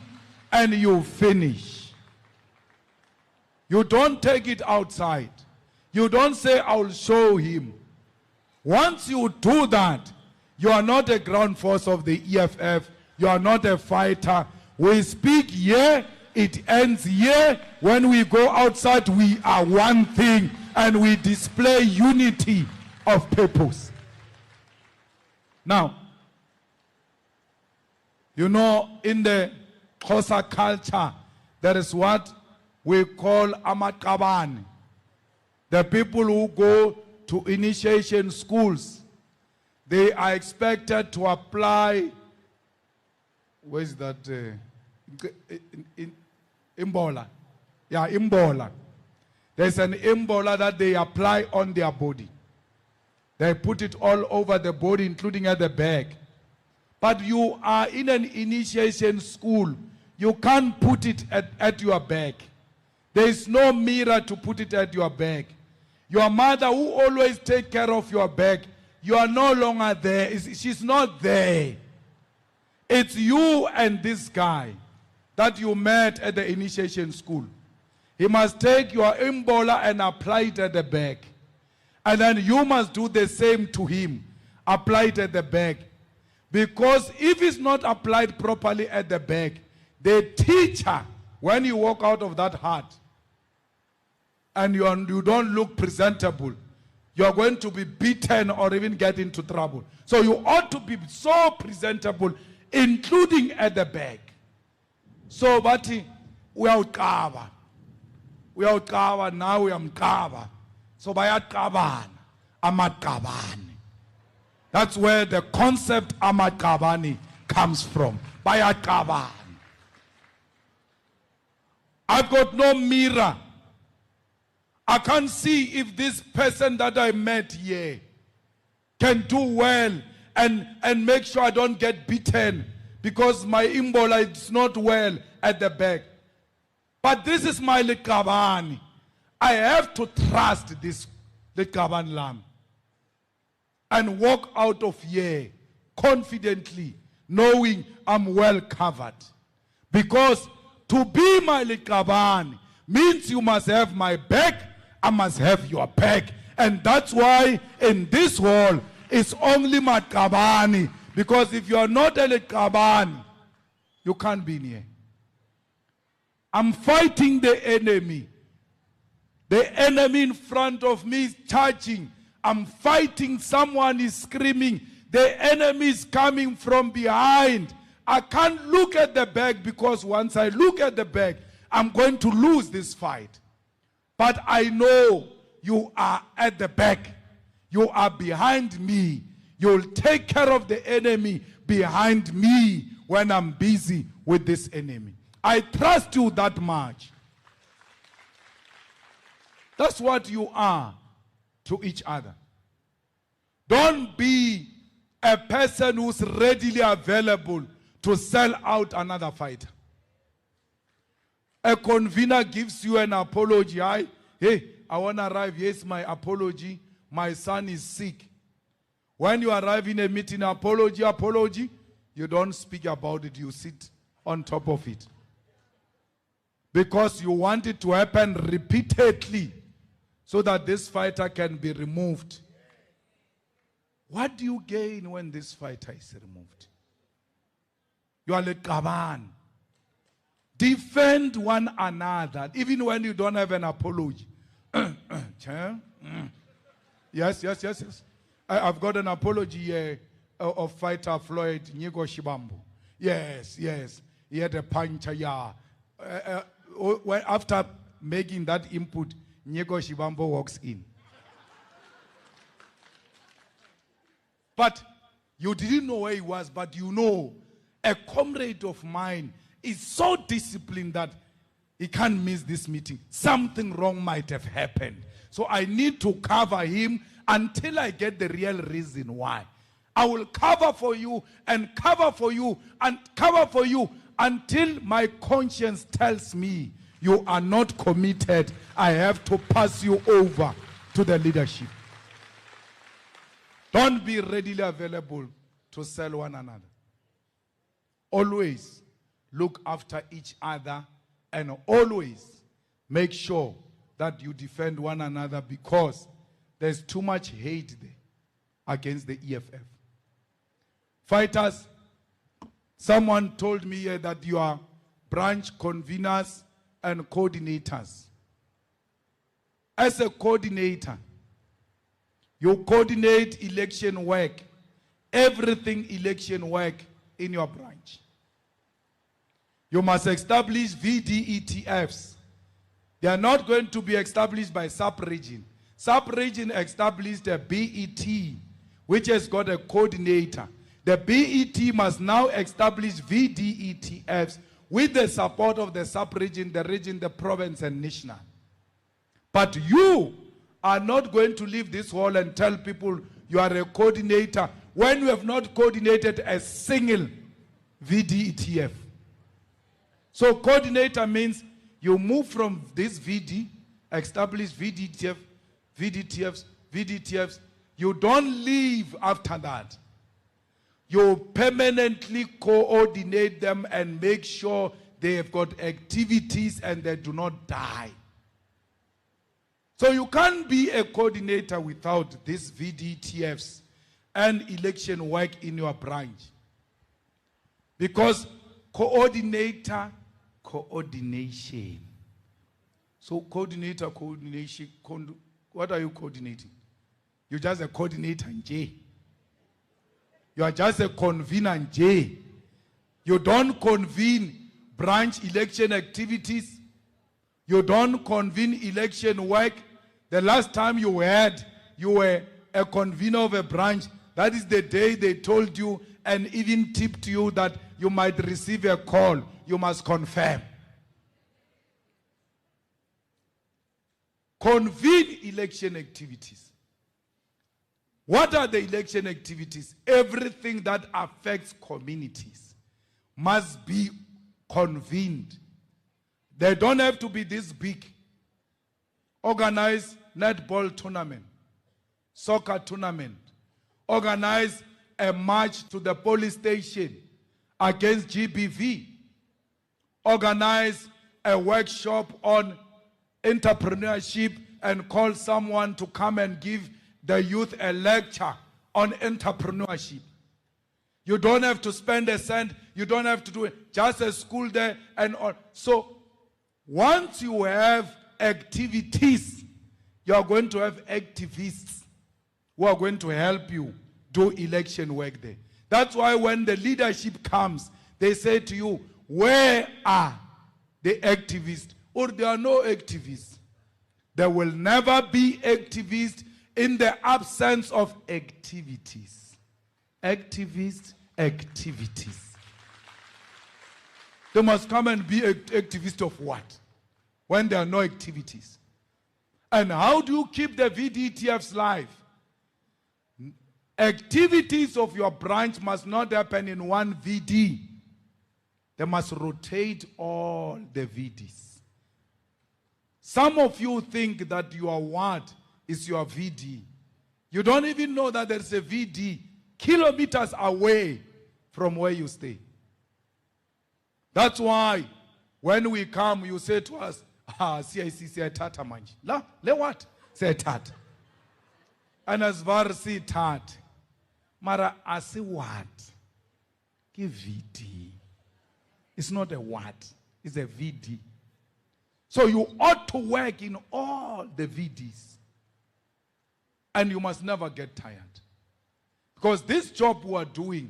A: and you finish. You don't take it outside. You don't say, I'll show him. Once you do that, you are not a ground force of the EFF. You are not a fighter. We speak here, it ends here. When we go outside, we are one thing and we display unity of purpose. Now, you know, in the Xhosa culture, there is what we call amaqabane. The people who go to initiation schools, they are expected to apply, where is that? Imbola. Yeah, imbola. There's an imbola that they apply on their body. They put it all over the body, including at the back. But you are in an initiation school. You can't put it at your back. There is no mirror to put it at your back. Your mother, who always take care of your back, you are no longer there. She's not there. It's you and this guy that you met at the initiation school. He must take your imbola and apply it at the back. And then you must do the same to him. Apply it at the back. Because if it's not applied properly at the back, the teacher, when you walk out of that hut, and you don't look presentable, you are going to be beaten or even get into trouble. So you ought to be so presentable, including at the back. So, but we are covered. We are covered now. We are covered. So by kabani, amakabani. That's where the concept amakabani comes from. By kabani. I've got no mirror. I can't see if this person that I met here can do well and make sure I don't get beaten because my imbola is not well at the back. But this is my likabani. I have to trust this likabani lamb and walk out of here confidently, knowing I'm well covered. Because to be my likabani means you must have my back, I must have your back. And that's why in this hall, it's only makabani. Because if you are not a likabani, you can't be in here. I'm fighting the enemy. The enemy in front of me is charging. I'm fighting, someone is screaming. The enemy is coming from behind. I can't look at the back because once I look at the back, I'm going to lose this fight. But I know you are at the back. You are behind me. You'll take care of the enemy behind me when I'm busy with this enemy. I trust you that much. That's what you are to each other. Don't be a person who's readily available to sell out another fighter. A convener gives you an apology. Hey, I want to arrive. Here's my apology. My son is sick. When you arrive in a meeting, apology, you don't speak about it. You sit on top of it. Because you want it to happen repeatedly so that this fighter can be removed. What do you gain when this fighter is removed? You are like Kaban. Defend one another, even when you don't have an apology. Yes. I've got an apology here. of fighter Floyd Nyego Shibambo. Yes, yes. He had a puncture, yeah. After making that input, Nyego Shibambo walks in. But you didn't know where he was, but you know, a comrade of mine is so disciplined that he can't miss this meeting. Something wrong might have happened. So I need to cover him until I get the real reason why. I will cover for you and cover for you and cover for you until my conscience tells me you are not committed. I have to pass you over to the leadership. Don't be readily available to sell one another. Always look after each other and always make sure that you defend one another, because there's too much hate there against the EFF. Fighters, someone told me here that you are branch conveners and coordinators. As a coordinator, you coordinate election work, everything election work in your branch. You must establish VDETFs. They are not going to be established by sub-region. Sub-region established a BET, which has got a coordinator. The BET must now establish VDETFs with the support of the sub-region, the region, the province, and national. But you are not going to leave this hall and tell people you are a coordinator when you have not coordinated a single VDETF. So coordinator means you move from this VD, establish VDTFs. You don't leave after that. You permanently coordinate them and make sure they have got activities and they do not die. So you can't be a coordinator without these VDTFs and election work in your branch. Because coordination. So coordinator, coordination, what are you coordinating? You're just a coordinator in J. You are just a convener in J. You don't convene branch election activities. You don't convene election work. The last time you were a convener of a branch, that is the day they told you and even tipped you that you might receive a call. You must confirm. Convene election activities. What are the election activities? Everything that affects communities must be convened. They don't have to be this big. Organize netball tournament, soccer tournament. Organize a march to the police station against GBV. Organize a workshop on entrepreneurship and call someone to come and give the youth a lecture on entrepreneurship. You don't have to spend a cent. You don't have to do it. Just a school there and all. So once you have activities, you are going to have activists who are going to help you do election work there. That's why when the leadership comes, they say to you, where are the activists? Or there are no activists. There will never be activists in the absence of activities. Activists. They must come and be activists of what? When there are no activities. And how do you keep the VDTFs live? Activities of your branch must not happen in one VD. They must rotate all the VDs. Some of you think that your ward is your VD. You don't even know that there's a VD kilometers away from where you stay. That's why when we come, you say to us, CIC tata manji. Le what? Say tat. And as far as tat. Mara asi what? Give VD. It's not a what, it's a VD. So you ought to work in all the VDs. And you must never get tired. Because this job we are doing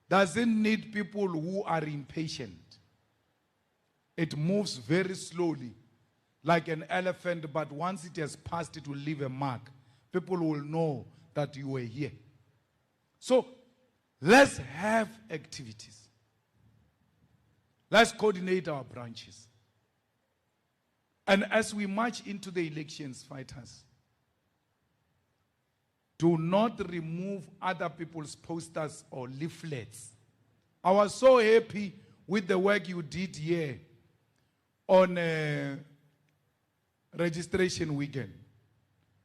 A: doesn't need people who are impatient. It moves very slowly, like an elephant, but once it has passed, it will leave a mark. People will know that you were here. So, let's have activities. Let's coordinate our branches. And as we march into the elections, fighters, do not remove other people's posters or leaflets. I was so happy with the work you did here on registration weekend.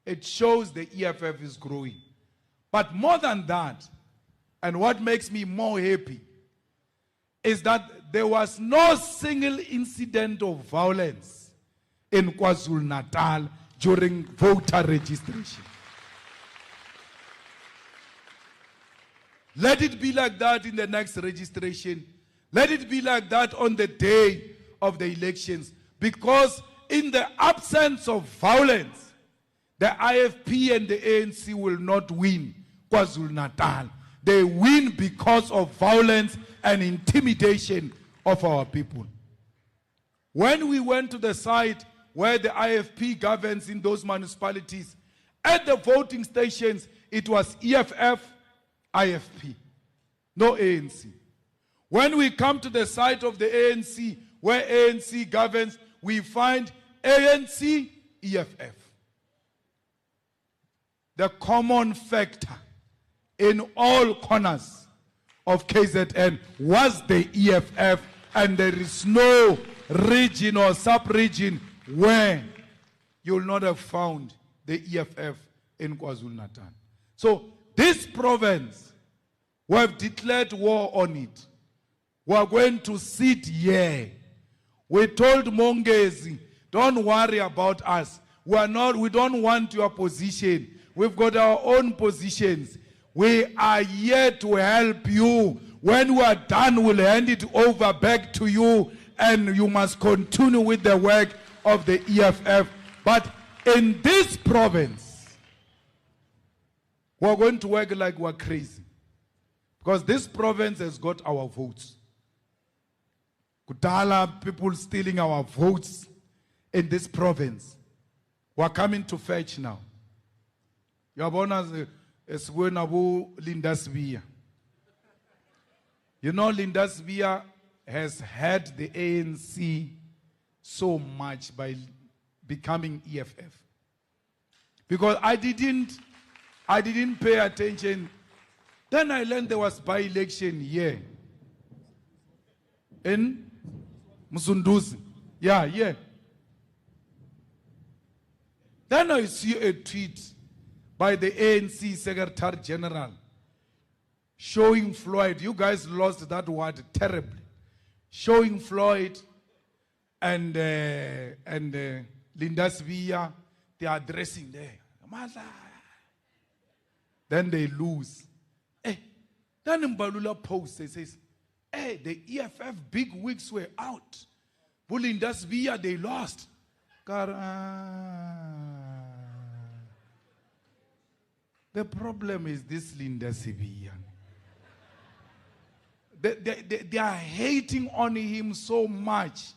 A: It shows the EFF is growing. But more than that, and what makes me more happy, is that there was no single incident of violence in KwaZulu-Natal during voter registration. Let it be like that in the next registration. Let it be like that on the day of the elections. Because in the absence of violence, the IFP and the ANC will not win KwaZulu-Natal. They win because of violence and intimidation of our people. When we went to the site where the IFP governs in those municipalities, at the voting stations, it was EFF, IFP, no ANC. When we come to the site of the ANC, where ANC governs, we find ANC, EFF. The common factor in all corners of KZN was the EFF, and there is no region or sub-region where you will not have found the EFF in KwaZulu-Natal. So this province, we have declared war on it. We are going to sit here. We told Mongezi, don't worry about us. We don't want your position. We've got our own positions. We are here to help you. When we are done, we'll hand it over back to you, and you must continue with the work of the EFF. But in this province, we're going to work like we're crazy. Because this province has got our votes. Kudala, people stealing our votes in this province. We're coming to fetch now. Yabona is going to Linda Svia. You know, Linda Svia has had the ANC so much by becoming EFF. Because I didn't pay attention. Then I learned there was by-election here in Msunduzi. Yeah. Then I see a tweet by the ANC Secretary General showing Floyd. You guys lost that word terribly. Showing Floyd and Linda Svia, they are addressing there. Then they lose. Then Mbalula posts, it says, the EFF big wigs were out. But Linda Svia, they lost. The problem is this Linda Svia. They are hating on him so much.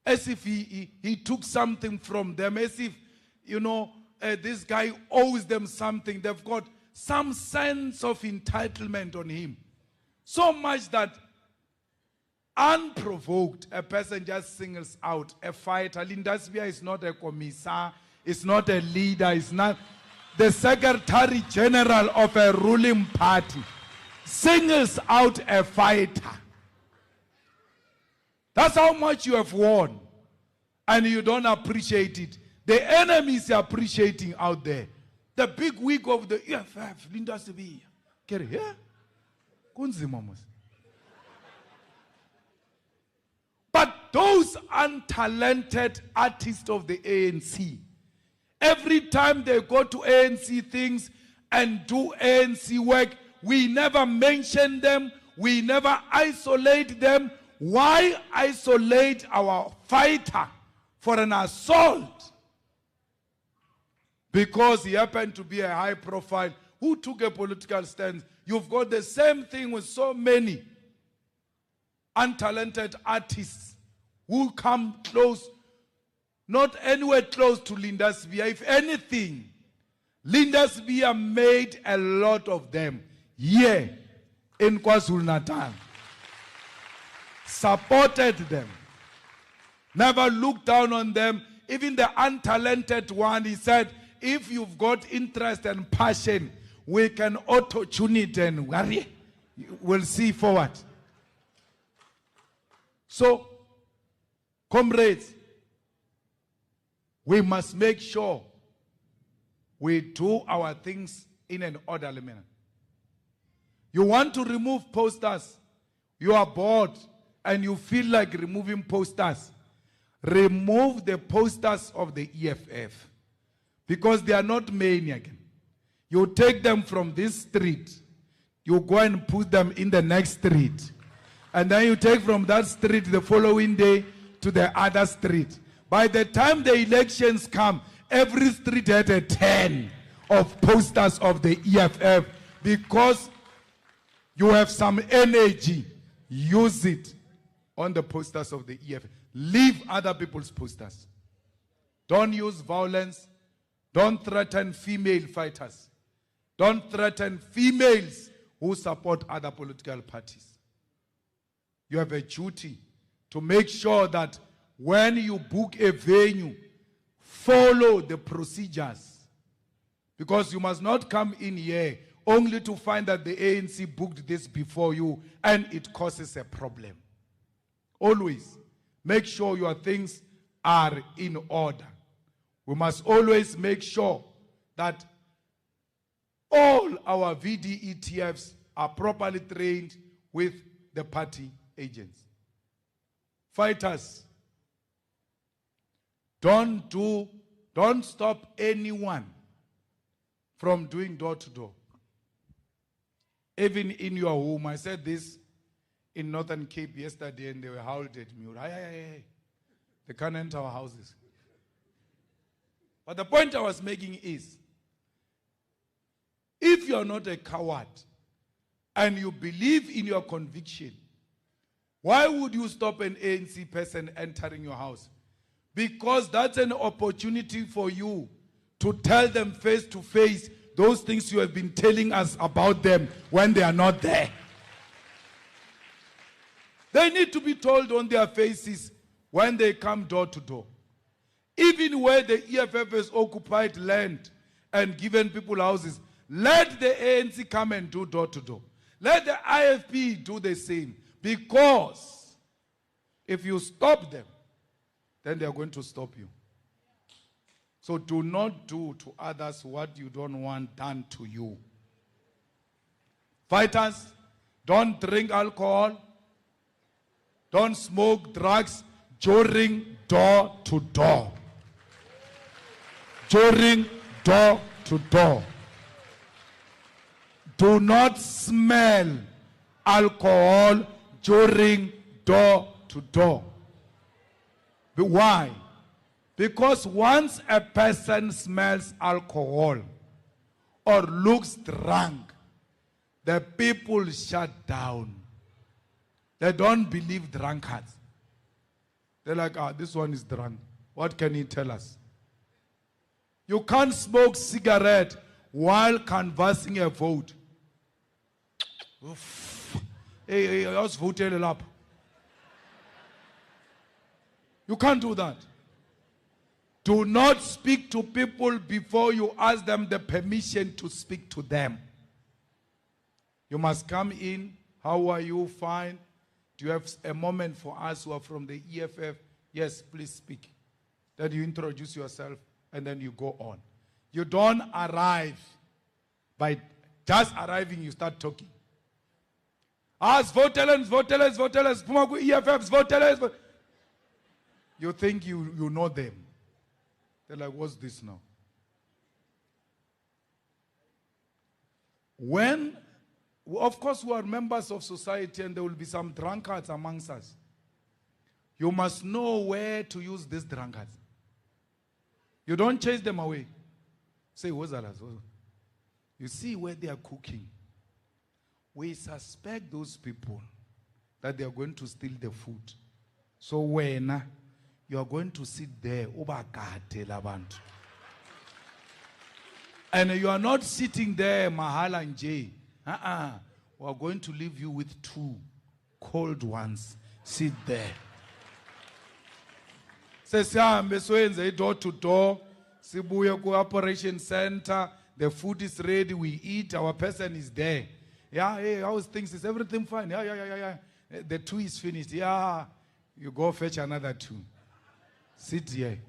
A: As if he took something from them. As if, this guy owes them something. They've got some sense of entitlement on him. So much that unprovoked, a person just singles out a fighter. Linda Svia is not a commissar, is not a leader, is not the Secretary General of a ruling party. Singles out a fighter. That's how much you have won. And you don't appreciate it. The enemy is appreciating out there. The big wig of the EFF, Linda Svia. Get it here? But those untalented artists of the ANC, every time they go to ANC things and do ANC work, we never mention them, we never isolate them. Why isolate our fighter for an assault? Because he happened to be a high profile. who took a political stance. You've got the same thing with so many untalented artists who come close, not anywhere close to Linda Spear. If anything, Linda Spear made a lot of them here in KwaZulu-Natal. Supported them. Never looked down on them. Even the untalented one, he said, if you've got interest and passion, we can auto-tune it and we'll see forward. So, comrades, we must make sure we do our things in an orderly manner. You want to remove posters, you are bored, and you feel like removing posters. Remove the posters of the EFF, because they are not many again. You take them from this street, you go and put them in the next street, and then you take from that street the following day to the other street. By the time the elections come, every street had a 10 of posters of the EFF, because you have some energy, use it on the posters of the EFF. Leave other people's posters. Don't use violence. Don't threaten female fighters. Don't threaten females who support other political parties. You have a duty to make sure that when you book a venue, follow the procedures. Because you must not come in here only to find that the ANC booked this before you and it causes a problem. Always make sure your things are in order. We must always make sure that all our VDETFs are properly trained with the party agents. Fighters, don't stop anyone from doing door-to-door. Even in your home, I said this in Northern Cape yesterday, and they were howled at me. Hey. They can't enter our houses. But the point I was making is, if you're not a coward and you believe in your conviction, why would you stop an ANC person entering your house? Because that's an opportunity for you to tell them face to face those things you have been telling us about them when they are not there. They need to be told on their faces when they come door to door. Even where the EFF has occupied land and given people houses, let the ANC come and do door to door. Let the IFP do the same. Because if you stop them, then they are going to stop you. So do not do to others what you don't want done to you. Fighters, don't drink alcohol. Don't smoke drugs during door to door. During door to door. Do not smell alcohol during door to door. But why? Because once a person smells alcohol or looks drunk, the people shut down. They don't believe drunkards. They're like, this one is drunk. What can he tell us? You can't smoke cigarette while canvassing a vote. Hey, let's vote it up. You can't do that. Do not speak to people before you ask them the permission to speak to them. You must come in. How are you? Fine. Do you have a moment for us who are from the EFF? Yes, please speak. Then you introduce yourself and then you go on. You don't arrive by just arriving, you start talking. Votelens, EFFs, votelens. You think you know them. They're like, what's this now? When, of course, we are members of society and there will be some drunkards amongst us. You must know where to use these drunkards. You don't chase them away. Say, what's that? You see where they are cooking. We suspect those people that they are going to steal the food. So when you are going to sit there, and you are not sitting there, mahala nje. We are going to leave you with 2 cold ones. Sit there. Sesihambe soyenze door to door. Sibuye ku operation center. The food is ready. We eat. Our person is there. Yeah, hey, how's things? Is everything fine? Yeah. The 2 is finished. Yeah. You go fetch another 2. Sit here.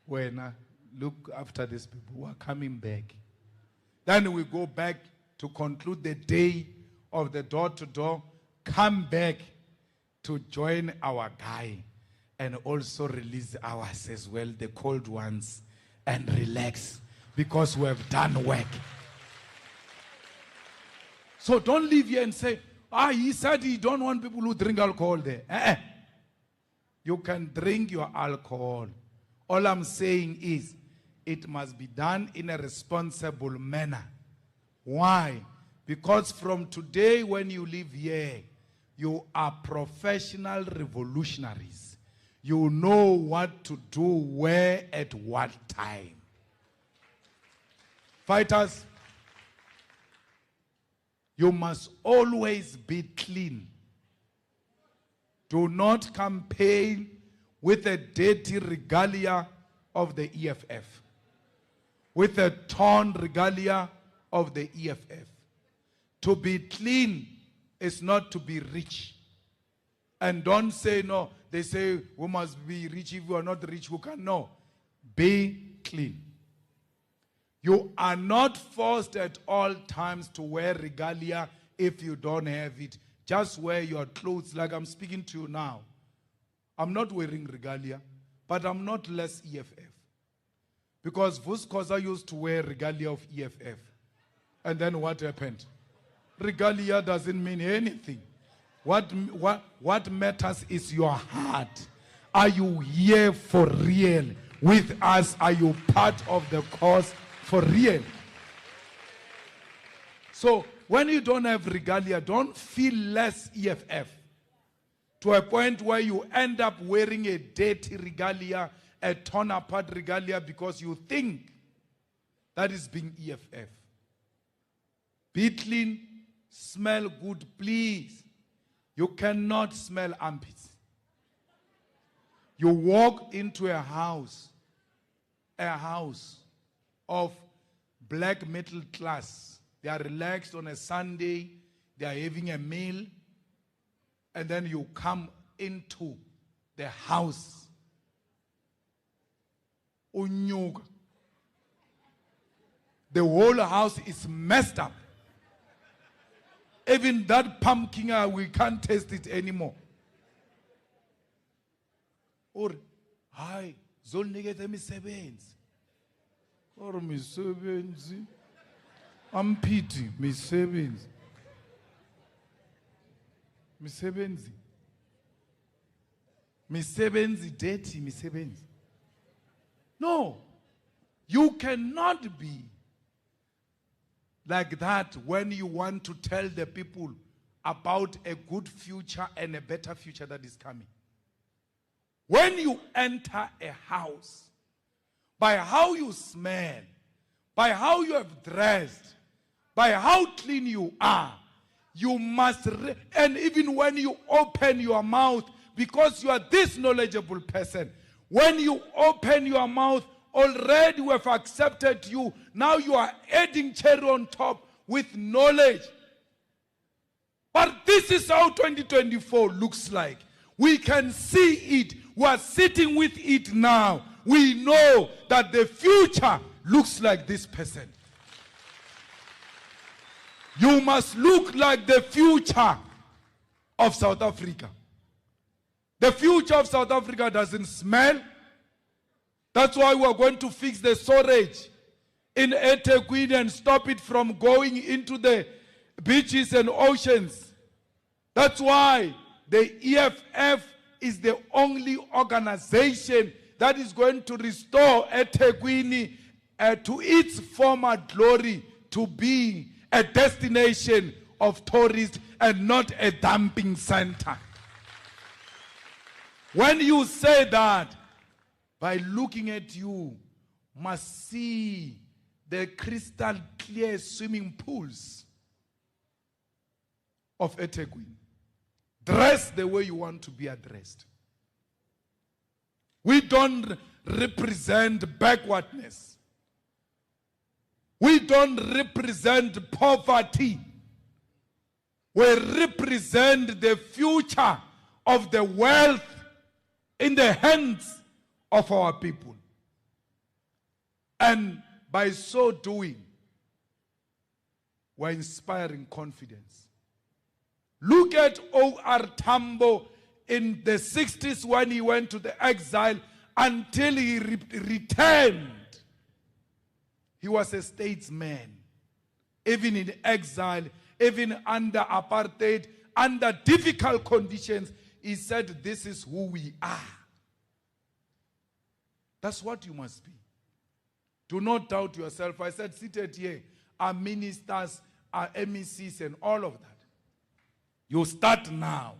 A: When look after these people who are coming back. Then we go back to conclude the day of the door-to-door. Come back to join our guy and also release ours as well, the cold ones, and relax because we have done work. So don't leave here and say, he said he don't want people who drink alcohol there. You can drink your alcohol. All I'm saying is, it must be done in a responsible manner. Why? Because from today when you live here, you are professional revolutionaries. You know what to do, where, at what time. Fighters, you must always be clean. Do not campaign with the dirty regalia of the EFF, with the torn regalia of the EFF. To be clean is not to be rich. And don't say no. They say we must be rich. If we are not rich, we can. No. Be clean. You are not forced at all times to wear regalia if you don't have it. Just wear your clothes like I'm speaking to you now. I'm not wearing regalia, but I'm not less EFF. Because Vuskoza used to wear regalia of EFF. And then what happened? Regalia doesn't mean anything. What matters is your heart. Are you here for real with us? Are you part of the cause for real? So when you don't have regalia, don't feel less EFF to a point where you end up wearing a dirty regalia, a torn apart regalia because you think that is being EFF. Be clean, smell good, please. You cannot smell armpits. You walk into a house of black middle class. They are relaxed on a Sunday. They are having a meal. And then you come into the house. Unyuga. The whole house is messed up. Even that pumpkin, we can't taste it anymore. Or, hi, zolnikete misebenzi. Or misebenzi. I'm pity, misebenzi. Misebenzi. Misebenzi, dirty misebenzi. No, you cannot be like that when you want to tell the people about a good future and a better future that is coming. When you enter a house, by how you smell, by how you have dressed, by how clean you are, you must, and even when you open your mouth, because you are this knowledgeable person, when you open your mouth, already we have accepted you. Now you are adding cherry on top with knowledge. But this is how 2024 looks like. We can see it. We are sitting with it now. We know that the future looks like this person. You must look like the future of South Africa. The future of South Africa doesn't smell. That's why we are going to fix the storage in eThekwini and stop it from going into the beaches and oceans. That's why the EFF is the only organization that is going to restore eThekwini to its former glory to be a destination of tourists and not a dumping center. When you say that, by looking at you, must see the crystal clear swimming pools of eThekwini. Dress the way you want to be addressed. We don't represent backwardness. We don't represent poverty. We represent the future of the wealth in the hands of our people. And by so doing, we're inspiring confidence. Look at O.R. Tambo in the 60s when he went to the exile until he returned. He was a statesman, even in exile, even under apartheid, under difficult conditions. He said, this is who we are. That's what you must be. Do not doubt yourself. I said, seated here are ministers, are MECs, and all of that. You start now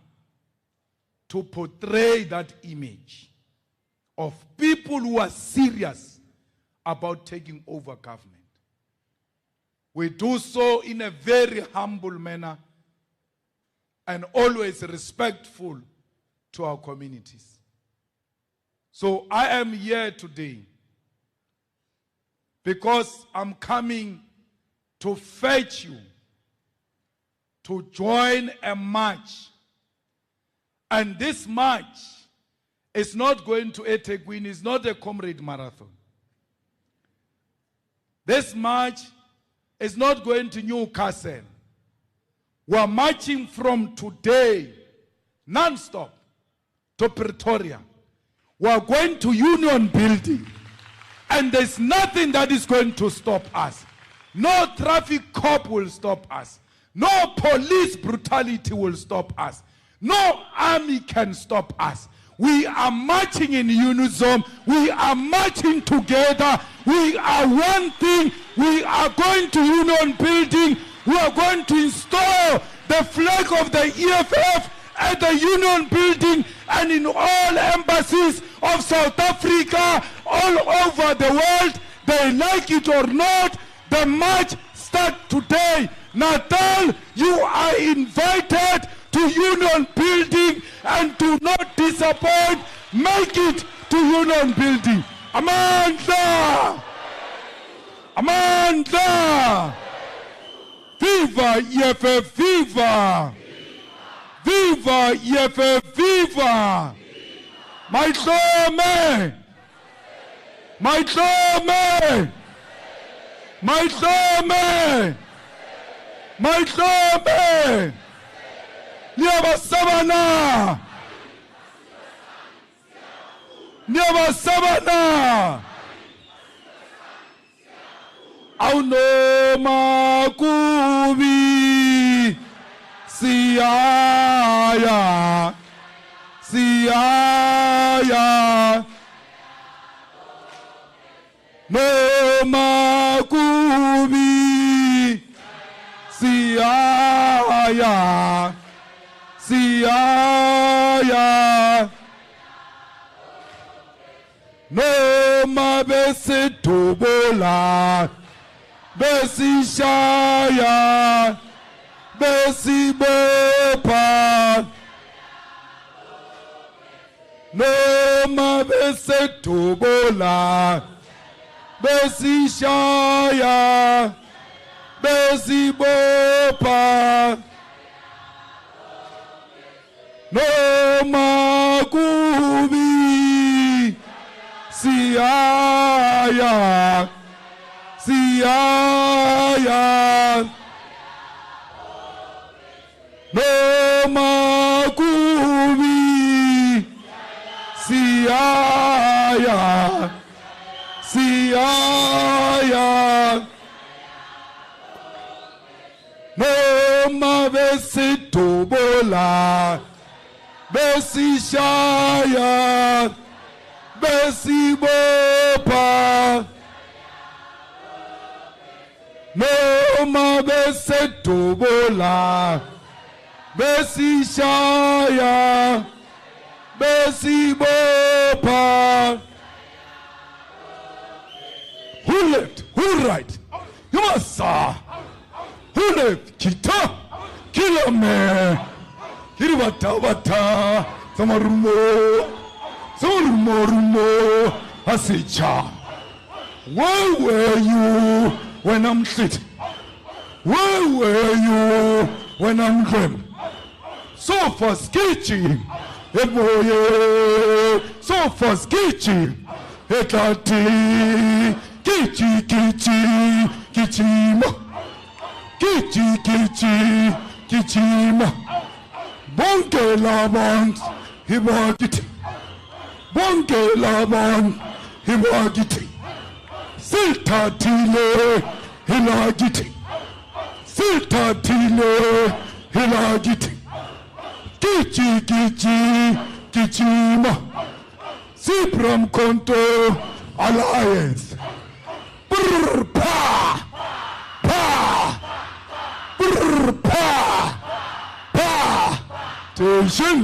A: to portray that image of people who are serious about taking over government. We do so in a very humble manner and always respectful to our communities. So I am here today because I'm coming to fetch you to join a march. And this march is not going to eThekwini, it's not a comrade marathon. This march is not going to Newcastle. We are marching from today, non-stop, to Pretoria. We are going to Union Building. And there's nothing that is going to stop us. No traffic cop will stop us. No police brutality will stop us. No army can stop us. We are marching in unison. We are marching together. We are one thing. We are going to Union Building. We are going to install the flag of the EFF at the Union Building and in all embassies of South Africa, all over the world. They like it or not, the march starts today. Natal, you are invited to Union Building and do not disappoint. Make it to Union Building. Amandla! Amandla! Viva EFF, viva! Viva EFF, viva! My Maitome! Maitome! Maitome! Maitome! Niyabasabana! Niyabasabana! Aunoma kubi siyaya siyaya noma kubi siyaya siyaya noma besitobola besishaya besibopha noma besitobola besishaya besibopha noma kubi siyaya siyaya noma kubi siyaya siyaya noma besitobola besishaya besibopha no besedubula, besishaya, besibopha. Who left? Who right? You must say. Who left? Kita, kilome, kiribata, samarumo, asicha. Where were you when I'm sitting? Where were you when I'm dreaming? So for sketching, so for sketching, etati, kichi, kichima, kichima, bonke labant, hibagiti, bonke labant, hibagiti, siltatile, hilagiti, siltatile, hilagiti. Kichima, Sibram Konto Alliance. Brr, pa, brr, pa. Attention.